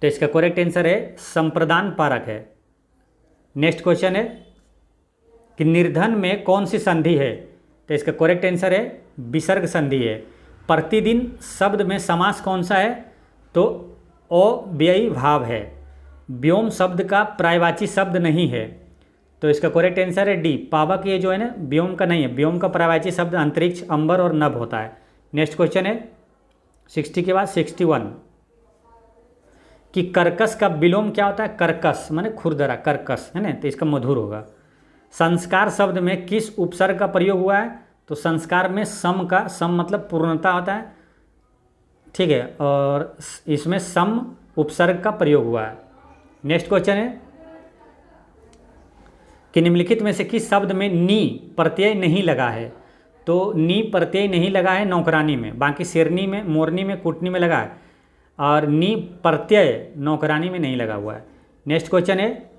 तो इसका करेक्ट आंसर है संप्रदान कारक है। नेक्स्ट क्वेश्चन है कि निर्धन में कौन सी संधि है। तो इसका करेक्ट आंसर है विसर्ग संधि है। प्रतिदिन शब्द में समास कौन सा है, तो अव्ययी भाव है। व्योम शब्द का पर्यायवाची शब्द नहीं है, तो इसका करेक्ट आंसर है डी, पावक। ये जो है ना व्योम का नहीं है, व्योम का पर्यायवाची शब्द अंतरिक्ष, अंबर और नभ होता है। नेक्स्ट क्वेश्चन है 60 के बाद 61 कि कर्कश का विलोम क्या होता है? कर्कश माने खुरदरा, कर्कश है ना, तो इसका मधुर होगा। संस्कार शब्द में किस उपसर्ग का प्रयोग हुआ है? तो संस्कार में सम का, सम मतलब पूर्णता होता है, ठीक है, और इसमें सम उपसर्ग का प्रयोग हुआ है। नेक्स्ट क्वेश्चन है कि निम्नलिखित में से किस शब्द में नी प्रत्यय नहीं लगा है? तो नी प्रत्यय नहीं लगा है नौकरानी में, बाकी शेरनी में, मोरनी में, कुटनी में लगा है, और नी प्रत्यय नौकरानी में नहीं लगा हुआ है। नेक्स्ट क्वेश्चन है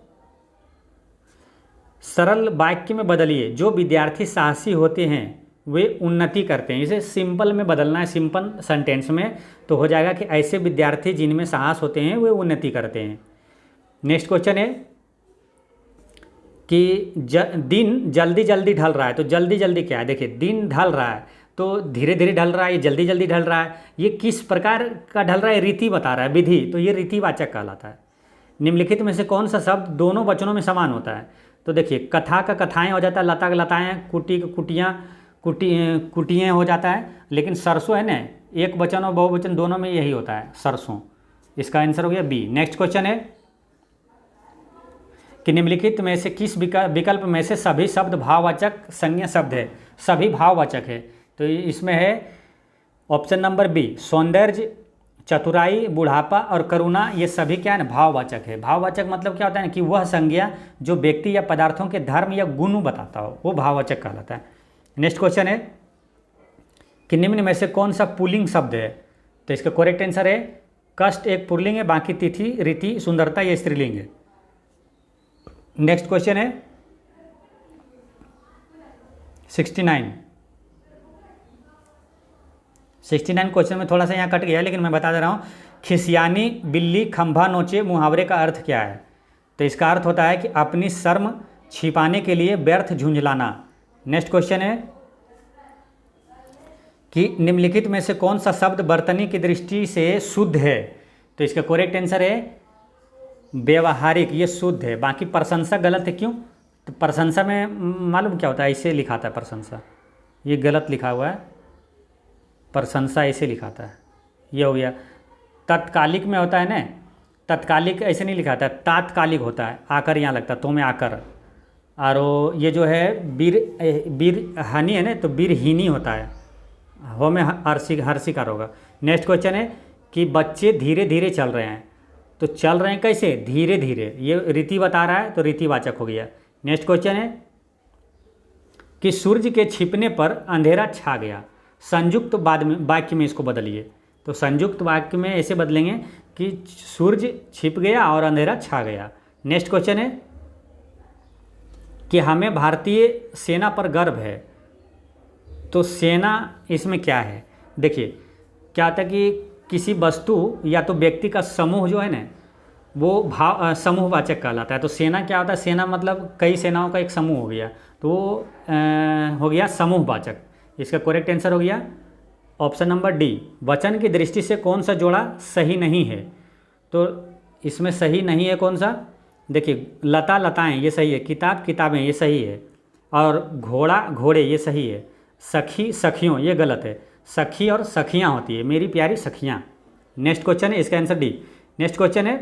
सरल वाक्य में बदलिए, जो विद्यार्थी साहसी होते हैं वे उन्नति करते हैं। इसे सिंपल में बदलना है, सिंपल सेंटेंस में, तो हो जाएगा कि ऐसे विद्यार्थी जिनमें साहस होते हैं वे उन्नति करते हैं। नेक्स्ट क्वेश्चन है कि दिन जल्दी जल्दी ढल रहा है, तो जल्दी जल्दी क्या है? देखिए दिन ढल रहा है तो धीरे धीरे ढल रहा है, ये जल्दी जल्दी ढल रहा है, ये किस प्रकार का ढल रहा है? रीति बता रहा है, विधि, तो ये रीतिवाचक कहलाता है। निम्नलिखित में से कौन सा शब्द दोनों वचनों में समान होता है? तो देखिए कथा का कथाएं हो जाता है, लता का लताएं, कुटी का कुटियाँ, कुटियाँ हो जाता है, लेकिन सरसों है ना, एक वचन और बहुवचन दोनों में यही होता है, सरसों। इसका आंसर हो गया बी। नेक्स्ट क्वेश्चन है कि निम्नलिखित में से किस विकल्प में से सभी शब्द भाववाचक संज्ञा शब्द है? सभी भाववाचक है, तो इसमें है ऑप्शन नंबर बी, सौंदर्य, चतुराई, बुढ़ापा और करुणा, ये सभी क्या है ना, भाववाचक है। भाववाचक मतलब क्या होता है ना कि वह संज्ञा जो व्यक्ति या पदार्थों के धर्म या गुण बताता हो, वो भाववाचक कहलाता है। नेक्स्ट क्वेश्चन है कि निम्न में से कौन सा पुल्लिंग शब्द है? तो इसका करेक्ट आंसर है कष्ट एक पुल्लिंग है, बाकी तिथि, रीति, सुंदरता ये स्त्रीलिंग है। नेक्स्ट क्वेश्चन है 69 क्वेश्चन में थोड़ा सा यहाँ कट गया है, लेकिन मैं बता दे रहा हूँ। खिसियानी बिल्ली खंभा नोचे मुहावरे का अर्थ क्या है? तो इसका अर्थ होता है कि अपनी शर्म छिपाने के लिए व्यर्थ झुंझलाना। नेक्स्ट क्वेश्चन है कि निम्नलिखित में से कौन सा शब्द वर्तनी की दृष्टि से शुद्ध है? तो इसका करेक्ट आंसर है व्यवहारिक, ये शुद्ध है, बाकी प्रशंसा गलत है। क्यों? तो प्रशंसा में मालूम क्या होता है, ऐसे लिखा था प्रशंसा, ये गलत लिखा हुआ है, प्रशंसा ऐसे लिखा था, ये हो गया। तत्कालिक में होता है ना, तत्कालिक ऐसे नहीं लिखा था, तात्कालिक होता है, आकर यहाँ लगता है, तो में आकर। और ये जो है वीर हानि है ना, तो वीरहीनी होता है, हो में हर्षिकार होगा। नेक्स्ट क्वेश्चन है कि बच्चे धीरे धीरे चल रहे हैं, तो चल रहे हैं कैसे? धीरे धीरे, ये रीति बता रहा है, तो रीतिवाचक हो गया। नेक्स्ट क्वेश्चन है कि सूर्य के छिपने पर अंधेरा छा गया, संयुक्त वाक्य में इसको बदलिए। तो संयुक्त वाक्य में ऐसे बदलेंगे कि सूर्य छिप गया और अंधेरा छा गया। नेक्स्ट क्वेश्चन है कि हमें भारतीय सेना पर गर्व है, तो सेना इसमें क्या है? देखिए क्या होता है कि किसी वस्तु या तो व्यक्ति का समूह जो है ना, वो समूहवाचक कहलाता है। तो सेना क्या होता है? सेना मतलब कई सेनाओं का एक समूह हो गया, तो हो गया समूहवाचक। इसका करेक्ट आंसर हो गया ऑप्शन नंबर डी। वचन की दृष्टि से कौन सा जोड़ा सही नहीं है? तो इसमें सही नहीं है कौन सा? देखिए लता लताएं ये सही है, किताब किताबें ये सही है, और घोड़ा घोड़े ये सही है, सखी सखियों ये गलत है, सखी और सखियाँ होती है, मेरी प्यारी सखियाँ। नेक्स्ट क्वेश्चन है, इसका आंसर डी। नेक्स्ट क्वेश्चन है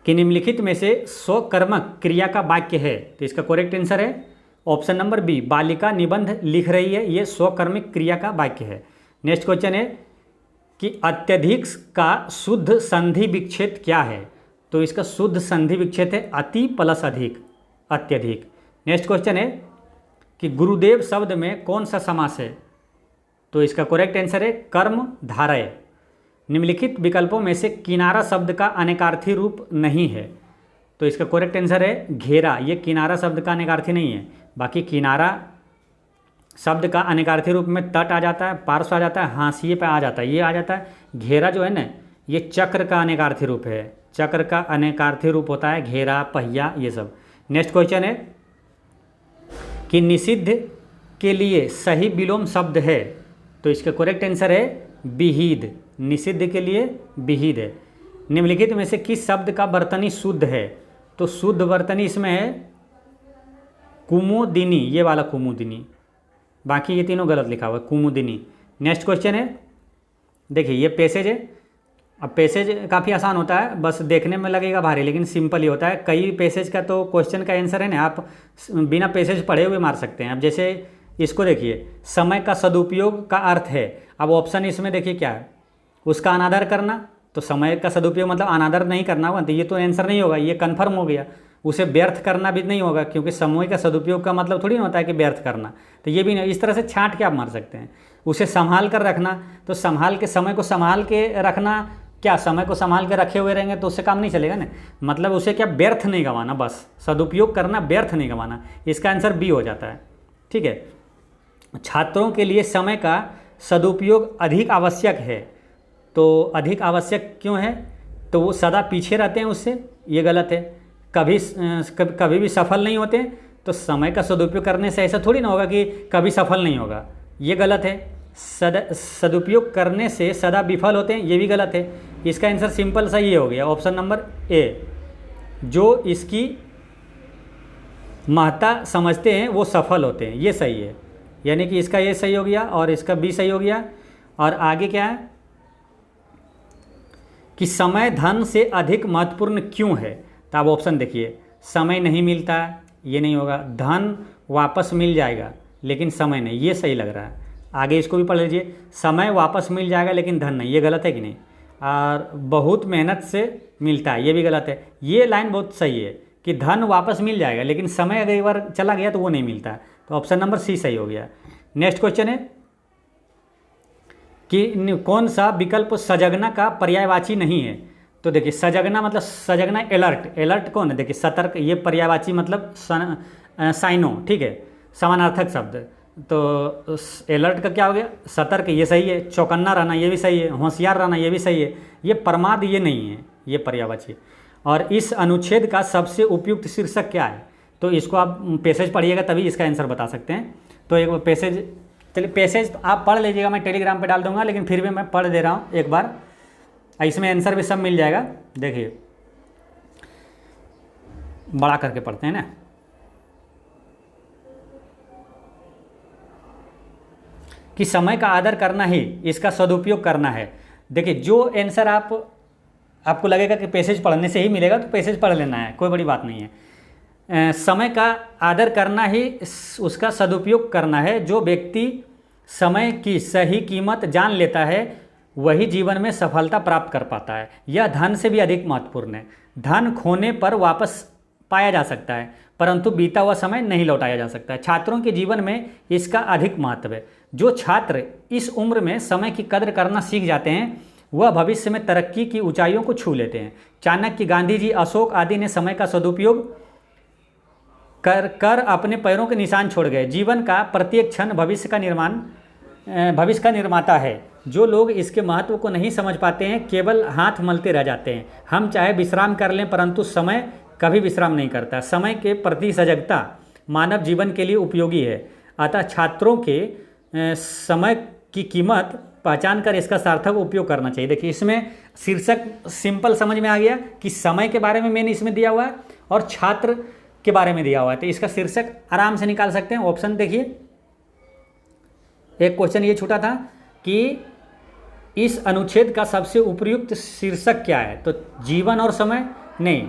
कि निम्नलिखित में से स्वकर्मक क्रिया का वाक्य है? तो इसका करेक्ट आंसर है ऑप्शन नंबर बी, बालिका निबंध लिख रही है, ये स्वकर्मिक क्रिया का वाक्य है। नेक्स्ट क्वेश्चन है कि अत्यधिक का शुद्ध संधि विच्छेद क्या है? तो इसका शुद्ध संधि विच्छेद है अति प्लस अधिक, अत्यधिक। नेक्स्ट क्वेश्चन है कि गुरुदेव शब्द में कौन सा समास है? तो इसका करेक्ट आंसर है कर्म धारय। निम्नलिखित विकल्पों में से किनारा शब्द का अनेकार्थी रूप नहीं है? तो इसका करेक्ट आंसर है घेरा, ये किनारा शब्द का अनेकार्थी नहीं है। बाकी किनारा शब्द का अनेकार्थी रूप में तट आ जाता है, पार्श्व आ जाता है, हाशिए पे आ जाता है, ये आ जाता है। घेरा जो है ना, ये चक्र का अनेकार्थी रूप है, चक्र का अनेकार्थी रूप होता है घेरा, पहिया, ये सब। नेक्स्ट क्वेश्चन है कि निषिद्ध के लिए सही विलोम शब्द है? तो इसका करेक्ट आंसर है विहिद, निषिद्ध के लिए विहिद है। निम्नलिखित में से किस शब्द का वर्तनी शुद्ध है? तो शुद्ध वर्तनी इसमें है कुमुदिनी, ये वाला कुमुदिनी, बाकी ये तीनों गलत लिखा हुआ है, कुमुदिनी। नेक्स्ट क्वेश्चन है, देखिए ये पैसेज है। अब पैसेज काफ़ी आसान होता है, बस देखने में लगेगा भारी लेकिन सिंपल ही होता है। कई पैसेज का तो क्वेश्चन का आंसर है ना आप बिना पैसेज पढ़े हुए मार सकते हैं। अब जैसे इसको देखिए, समय का सदुपयोग का अर्थ है। अब ऑप्शन इसमें देखिए क्या है, उसका अनादर करना, तो समय का सदुपयोग मतलब अनादर नहीं करना होगा, तो ये तो आंसर नहीं होगा, ये कन्फर्म हो गया। उसे व्यर्थ करना भी नहीं होगा, क्योंकि समय का सदुपयोग का मतलब थोड़ी ना होता है कि व्यर्थ करना, तो ये भी नहीं। इस तरह से छांट के आप मार सकते हैं। उसे संभाल कर रखना, तो संभाल के, समय को संभाल के रखना, क्या समय को संभाल के रखे हुए रहेंगे तो उससे काम नहीं चलेगा ना, मतलब उसे क्या व्यर्थ नहीं गंवाना, बस सदुपयोग करना, व्यर्थ नहीं गंवाना। इसका आंसर बी हो जाता है। ठीक है, छात्रों के लिए समय का सदुपयोग अधिक आवश्यक है, तो अधिक आवश्यक क्यों है, तो वो सदा पीछे रहते हैं उससे, ये गलत है। कभी भी सफल नहीं होते, तो समय का सदुपयोग करने से ऐसा थोड़ी ना होगा कि कभी सफल नहीं होगा, ये गलत है। सदुपयोग करने से सदा विफल होते हैं, ये भी गलत है। इसका आंसर सिंपल सा ये हो गया, ऑप्शन नंबर ए, जो इसकी महत्ता समझते हैं वो सफल होते हैं, ये सही है। यानी कि इसका ये सही हो गया और इसका बी सही हो गया। और आगे क्या है कि समय धन से अधिक महत्वपूर्ण क्यों है, तो आप ऑप्शन देखिए, समय नहीं मिलता, ये नहीं होगा। धन वापस मिल जाएगा लेकिन समय नहीं, ये सही लग रहा है। आगे इसको भी पढ़ लीजिए, समय वापस मिल जाएगा लेकिन धन नहीं, ये गलत है कि नहीं। और बहुत मेहनत से मिलता है, ये भी गलत है। ये लाइन बहुत सही है कि धन वापस मिल जाएगा लेकिन समय अगर एक बार चला गया तो वो नहीं मिलता है, तो ऑप्शन नंबर सी सही हो गया। नेक्स्ट क्वेश्चन है कि कौन सा विकल्प सजगना का पर्यायवाची नहीं है, तो देखिए सजगना मतलब सजगना अलर्ट, अलर्ट कौन है, देखिए सतर्क, ये पर्यायवाची मतलब साइनो, ठीक है, समानार्थक शब्द। तो अलर्ट का क्या हो गया, सतर्क, ये सही है। चौकन्ना रहना, ये भी सही है। होशियार रहना, ये भी सही है। ये प्रमाद, ये नहीं है, ये पर्यायवाची। और इस अनुच्छेद का सबसे उपयुक्त शीर्षक क्या है, तो इसको आप पैसेज पढ़िएगा तभी इसका आंसर बता सकते हैं। तो एक पैसेज, चलिए पैसेज तो आप पढ़ लीजिएगा, मैं टेलीग्राम पे डाल दूंगा, लेकिन फिर भी मैं पढ़ दे रहा हूँ एक बार, इसमें आंसर भी सब मिल जाएगा। देखिए बड़ा करके पढ़ते हैं ना, कि समय का आदर करना ही इसका सदुपयोग करना है। देखिए जो आंसर आपको लगेगा कि पैसेज पढ़ने से ही मिलेगा तो पैसेज पढ़ लेना है, कोई बड़ी बात नहीं है। समय का आदर करना ही उसका सदुपयोग करना है। जो व्यक्ति समय की सही कीमत जान लेता है वही जीवन में सफलता प्राप्त कर पाता है। यह धन से भी अधिक महत्वपूर्ण है। धन खोने पर वापस पाया जा सकता है परंतु बीता हुआ समय नहीं लौटाया जा सकता है। छात्रों के जीवन में इसका अधिक महत्व है। जो छात्र इस उम्र में समय की कद्र करना सीख जाते हैं वह भविष्य में तरक्की की ऊंचाइयों को छू लेते हैं। चाणक्य, गांधी जी, अशोक आदि ने समय का सदुपयोग कर अपने पैरों के निशान छोड़ गए। जीवन का प्रत्येक क्षण भविष्य का निर्माता है। जो लोग इसके महत्व को नहीं समझ पाते हैं केवल हाथ मलते रह जाते हैं। हम चाहे विश्राम कर लें परंतु समय कभी विश्राम नहीं करता। समय के प्रति सजगता मानव जीवन के लिए उपयोगी है। अतः छात्रों के समय की कीमत पहचान कर इसका सार्थक उपयोग करना चाहिए। देखिए इसमें शीर्षक सिंपल समझ में आ गया कि समय के बारे में मैंने इसमें दिया हुआ है और छात्र के बारे में दिया हुआ है, तो इसका शीर्षक आराम से निकाल सकते हैं। ऑप्शन देखिए, एक क्वेश्चन ये छूटा था कि इस अनुच्छेद का सबसे उपयुक्त शीर्षक क्या है, तो जीवन और समय नहीं।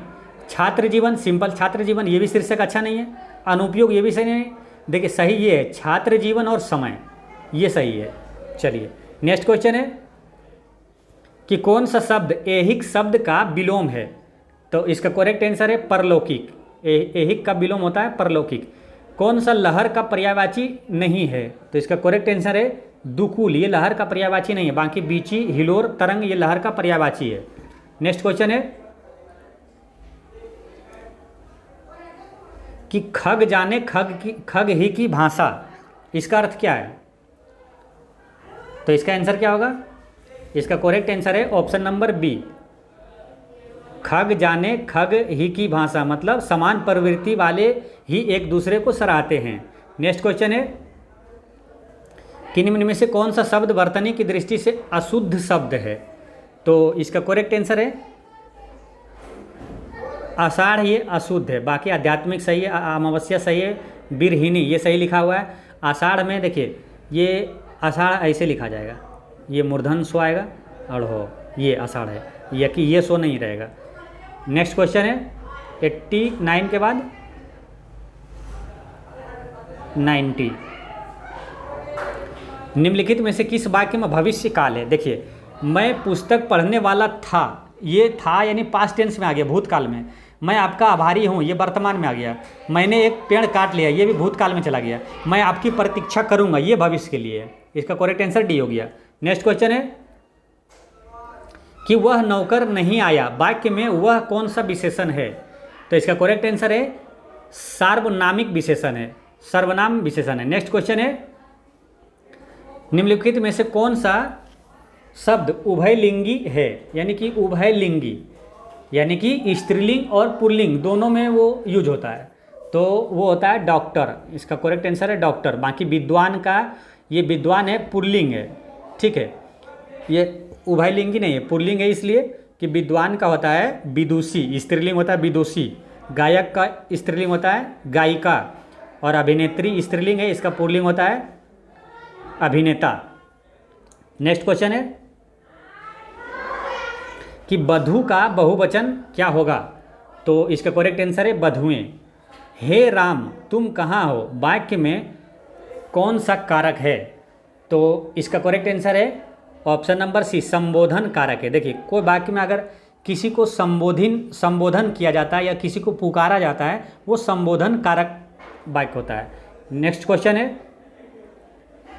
छात्र जीवन, सिंपल छात्र जीवन, ये भी शीर्षक अच्छा नहीं है। अनुपयोग, ये भी सही नहीं। देखिए सही ये है, छात्र जीवन और समय, ये सही है। चलिए नेक्स्ट क्वेश्चन है कि कौन सा शब्द ऐहिक शब्द का विलोम है, तो इसका करेक्ट आंसर है परलौकिक। ऐहिक का विलोम होता है परलौकिक। कौन सा लहर का पर्यायवाची नहीं है, तो इसका करेक्ट आंसर है दुकुल, ये लहर का पर्यायवाची नहीं है। बाकी बीची, हिलोर, तरंग ये लहर का पर्यायवाची है। नेक्स्ट क्वेश्चन है कि खग जाने खग ही की भाषा, इसका अर्थ क्या है, तो इसका आंसर क्या होगा, इसका करेक्ट आंसर है ऑप्शन नंबर बी, खग जाने खग ही की भाषा, मतलब समान प्रवृत्ति वाले ही एक दूसरे को सराहते हैं। नेक्स्ट क्वेश्चन है कि निम्न में से कौन सा शब्द वर्तनी की दृष्टि से अशुद्ध शब्द है, तो इसका करेक्ट आंसर है आषाढ़ ये अशुद्ध है, बाकी आध्यात्मिक सही है, अमावस्या सही है, बिरहिनी ये सही लिखा हुआ है। आषाढ़ में देखिए ये आषाढ़ ऐसे लिखा जाएगा, ये मूर्धन स्व आएगा और हो ये आषाढ़ है, ये कि ये सो नहीं रहेगा। नेक्स्ट क्वेश्चन है 89 के बाद 90। निम्नलिखित में से किस वाक्य में भविष्य काल है? देखिए मैं पुस्तक पढ़ने वाला था, ये था यानी पास्ट टेंस में आ गया, भूतकाल में। मैं आपका आभारी हूँ, ये वर्तमान में आ गया। मैंने एक पेड़ काट लिया, ये भी भूतकाल में चला गया। मैं आपकी प्रतीक्षा करूँगा, ये भविष्य के लिए है। इसका करेक्ट आंसर डी हो गया। नेक्स्ट क्वेश्चन है कि वह नौकर नहीं आया, वाक्य में वह कौन सा विशेषण है? तो इसका करेक्ट आंसर है सार्वनामिक विशेषण है, सर्वनाम विशेषण है। नेक्स्ट क्वेश्चन है निम्नलिखित में से कौन सा शब्द उभयलिंगी है? यानी कि उभयलिंगी यानी कि स्त्रीलिंग और पुल्लिंग दोनों में वो यूज होता है, तो वो होता है डॉक्टर। इसका करेक्ट आंसर है डॉक्टर। बाकी विद्वान का, ये विद्वान है पुल्लिंग है, ठीक है, ये उभयलिंगी नहीं है, पुल्लिंग है, इसलिए कि विद्वान का होता है विदुषी, स्त्रीलिंग होता है विदुषी। गायक का स्त्रीलिंग होता है गायिका, और अभिनेत्री स्त्रीलिंग है, इसका पुल्लिंग होता है अभिनेता। नेक्स्ट क्वेश्चन है कि बधू का बहुवचन क्या होगा? तो इसका करेक्ट आंसर है बधुएं। हे राम तुम कहाँ हो, वाक्य में कौन सा कारक है? तो इसका करेक्ट आंसर है ऑप्शन नंबर सी, संबोधन कारक है। देखिए कोई वाक्य में अगर किसी को संबोधन किया जाता है या किसी को पुकारा जाता है, वो संबोधन कारक वाक्य होता है। नेक्स्ट क्वेश्चन है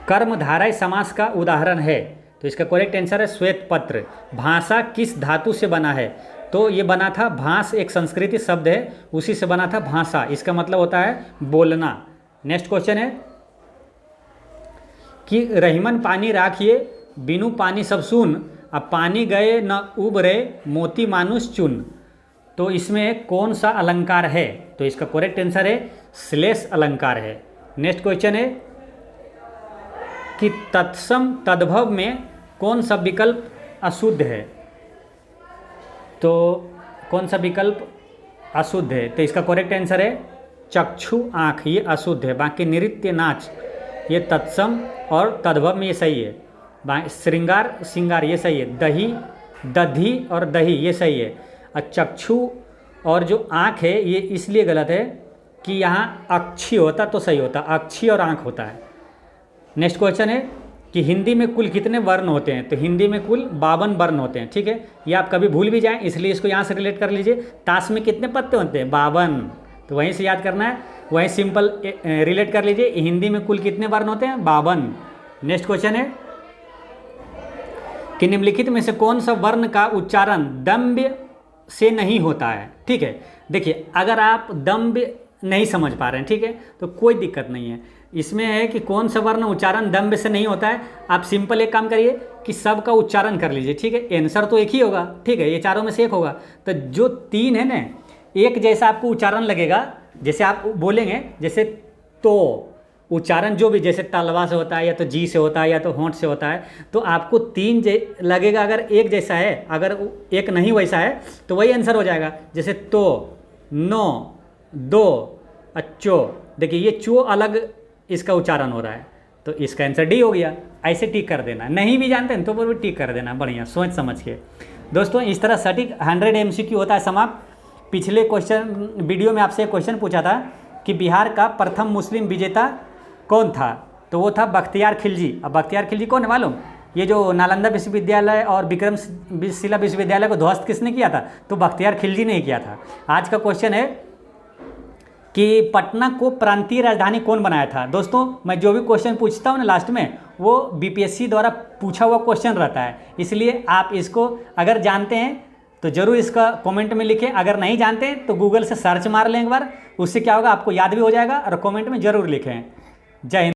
कर्मधारय समास का उदाहरण है? तो इसका करेक्ट आंसर है श्वेत पत्र। भाषा किस धातु से बना है? तो ये बना था, भाष एक संस्कृत शब्द है, उसी से बना था भाषा, इसका मतलब होता है बोलना। नेक्स्ट क्वेश्चन है कि रहीमन पानी राखिए बिनु पानी सब सुन, अब पानी गए न उबरे मोती मानुष चुन। तो इसमें कौन सा अलंकार है? तो इसका करेक्ट आंसर है श्लेष अलंकार है। नेक्स्ट क्वेश्चन है कि तत्सम तद्भव में कौन सा विकल्प अशुद्ध है? तो कौन सा विकल्प अशुद्ध है? तो इसका करेक्ट आंसर है चक्षु आँख, ये अशुद्ध है। बाकी नृत्य नाच ये तत्सम और तद्भव में ये सही है। श्रृंगार श्रृंगार ये सही है। दही दधी और दही ये सही है। और चक्षु और जो आँख है ये इसलिए गलत है कि यहाँ अक्षी होता तो सही होता, अक्षी और आँख होता है। नेक्स्ट क्वेश्चन है कि हिंदी में कुल कितने वर्ण होते हैं? तो हिंदी में कुल 52 वर्ण होते हैं, ठीक है। ये आप कभी भूल भी जाएं इसलिए इसको यहाँ से रिलेट कर लीजिए। ताश में कितने पत्ते होते हैं? 52, तो वहीं से याद करना है, वहीं सिंपल रिलेट कर लीजिए। हिंदी में कुल कितने वर्ण होते हैं? 52। नेक्स्ट क्वेश्चन है कि निम्नलिखित में से कौन सा वर्ण का उच्चारण दम्भ से नहीं होता है? ठीक है, देखिए अगर आप दम्भ नहीं समझ पा रहे हैं, ठीक है, तो कोई दिक्कत नहीं है। इसमें है कि कौन सा वर्ण उच्चारण दम्भ से नहीं होता है। आप सिंपल एक काम करिए कि सब का उच्चारण कर लीजिए, ठीक है। आंसर तो एक ही होगा, ठीक है, ये चारों में से एक होगा। तो जो 3 है ना, एक जैसा आपको उच्चारण लगेगा, जैसे आप बोलेंगे, जैसे तो उच्चारण जो भी जैसे तलवा से होता है या तो जी से होता है या तो होंठ से होता है, तो आपको 3 लगेगा। अगर एक जैसा है, अगर एक नहीं वैसा है तो वही आंसर हो जाएगा। जैसे तो, नो, दो, अच्छो, देखिए ये चो अलग इसका उच्चारण हो रहा है, तो इसका आंसर डी हो गया। ऐसे टिक कर देना, नहीं भी जानते हैं तो वो भी टिक कर देना, बढ़िया सोच समझ के। दोस्तों इस तरह सटीक 100 MCQ होता है समाप्त। पिछले वीडियो में आपसे एक क्वेश्चन पूछा था कि बिहार का प्रथम मुस्लिम विजेता कौन था? तो वो था बख्तियार खिलजी। अब बख्तियार खिलजी कौन है मालूम? ये जो नालंदा विश्वविद्यालय और विक्रमशिला विश्वविद्यालय को ध्वस्त किसने किया था? तो बख्तियार खिलजी ने किया था। आज का क्वेश्चन है कि पटना को प्रांतीय राजधानी कौन बनाया था? दोस्तों मैं जो भी क्वेश्चन पूछता हूँ ना लास्ट में, वो BPSC द्वारा पूछा हुआ क्वेश्चन रहता है, इसलिए आप इसको अगर जानते हैं तो ज़रूर इसका कमेंट में लिखें। अगर नहीं जानते हैं तो गूगल से सर्च मार लें एक बार, उससे क्या होगा आपको याद भी हो जाएगा, और कमेंट में ज़रूर लिखें। जय हिंद।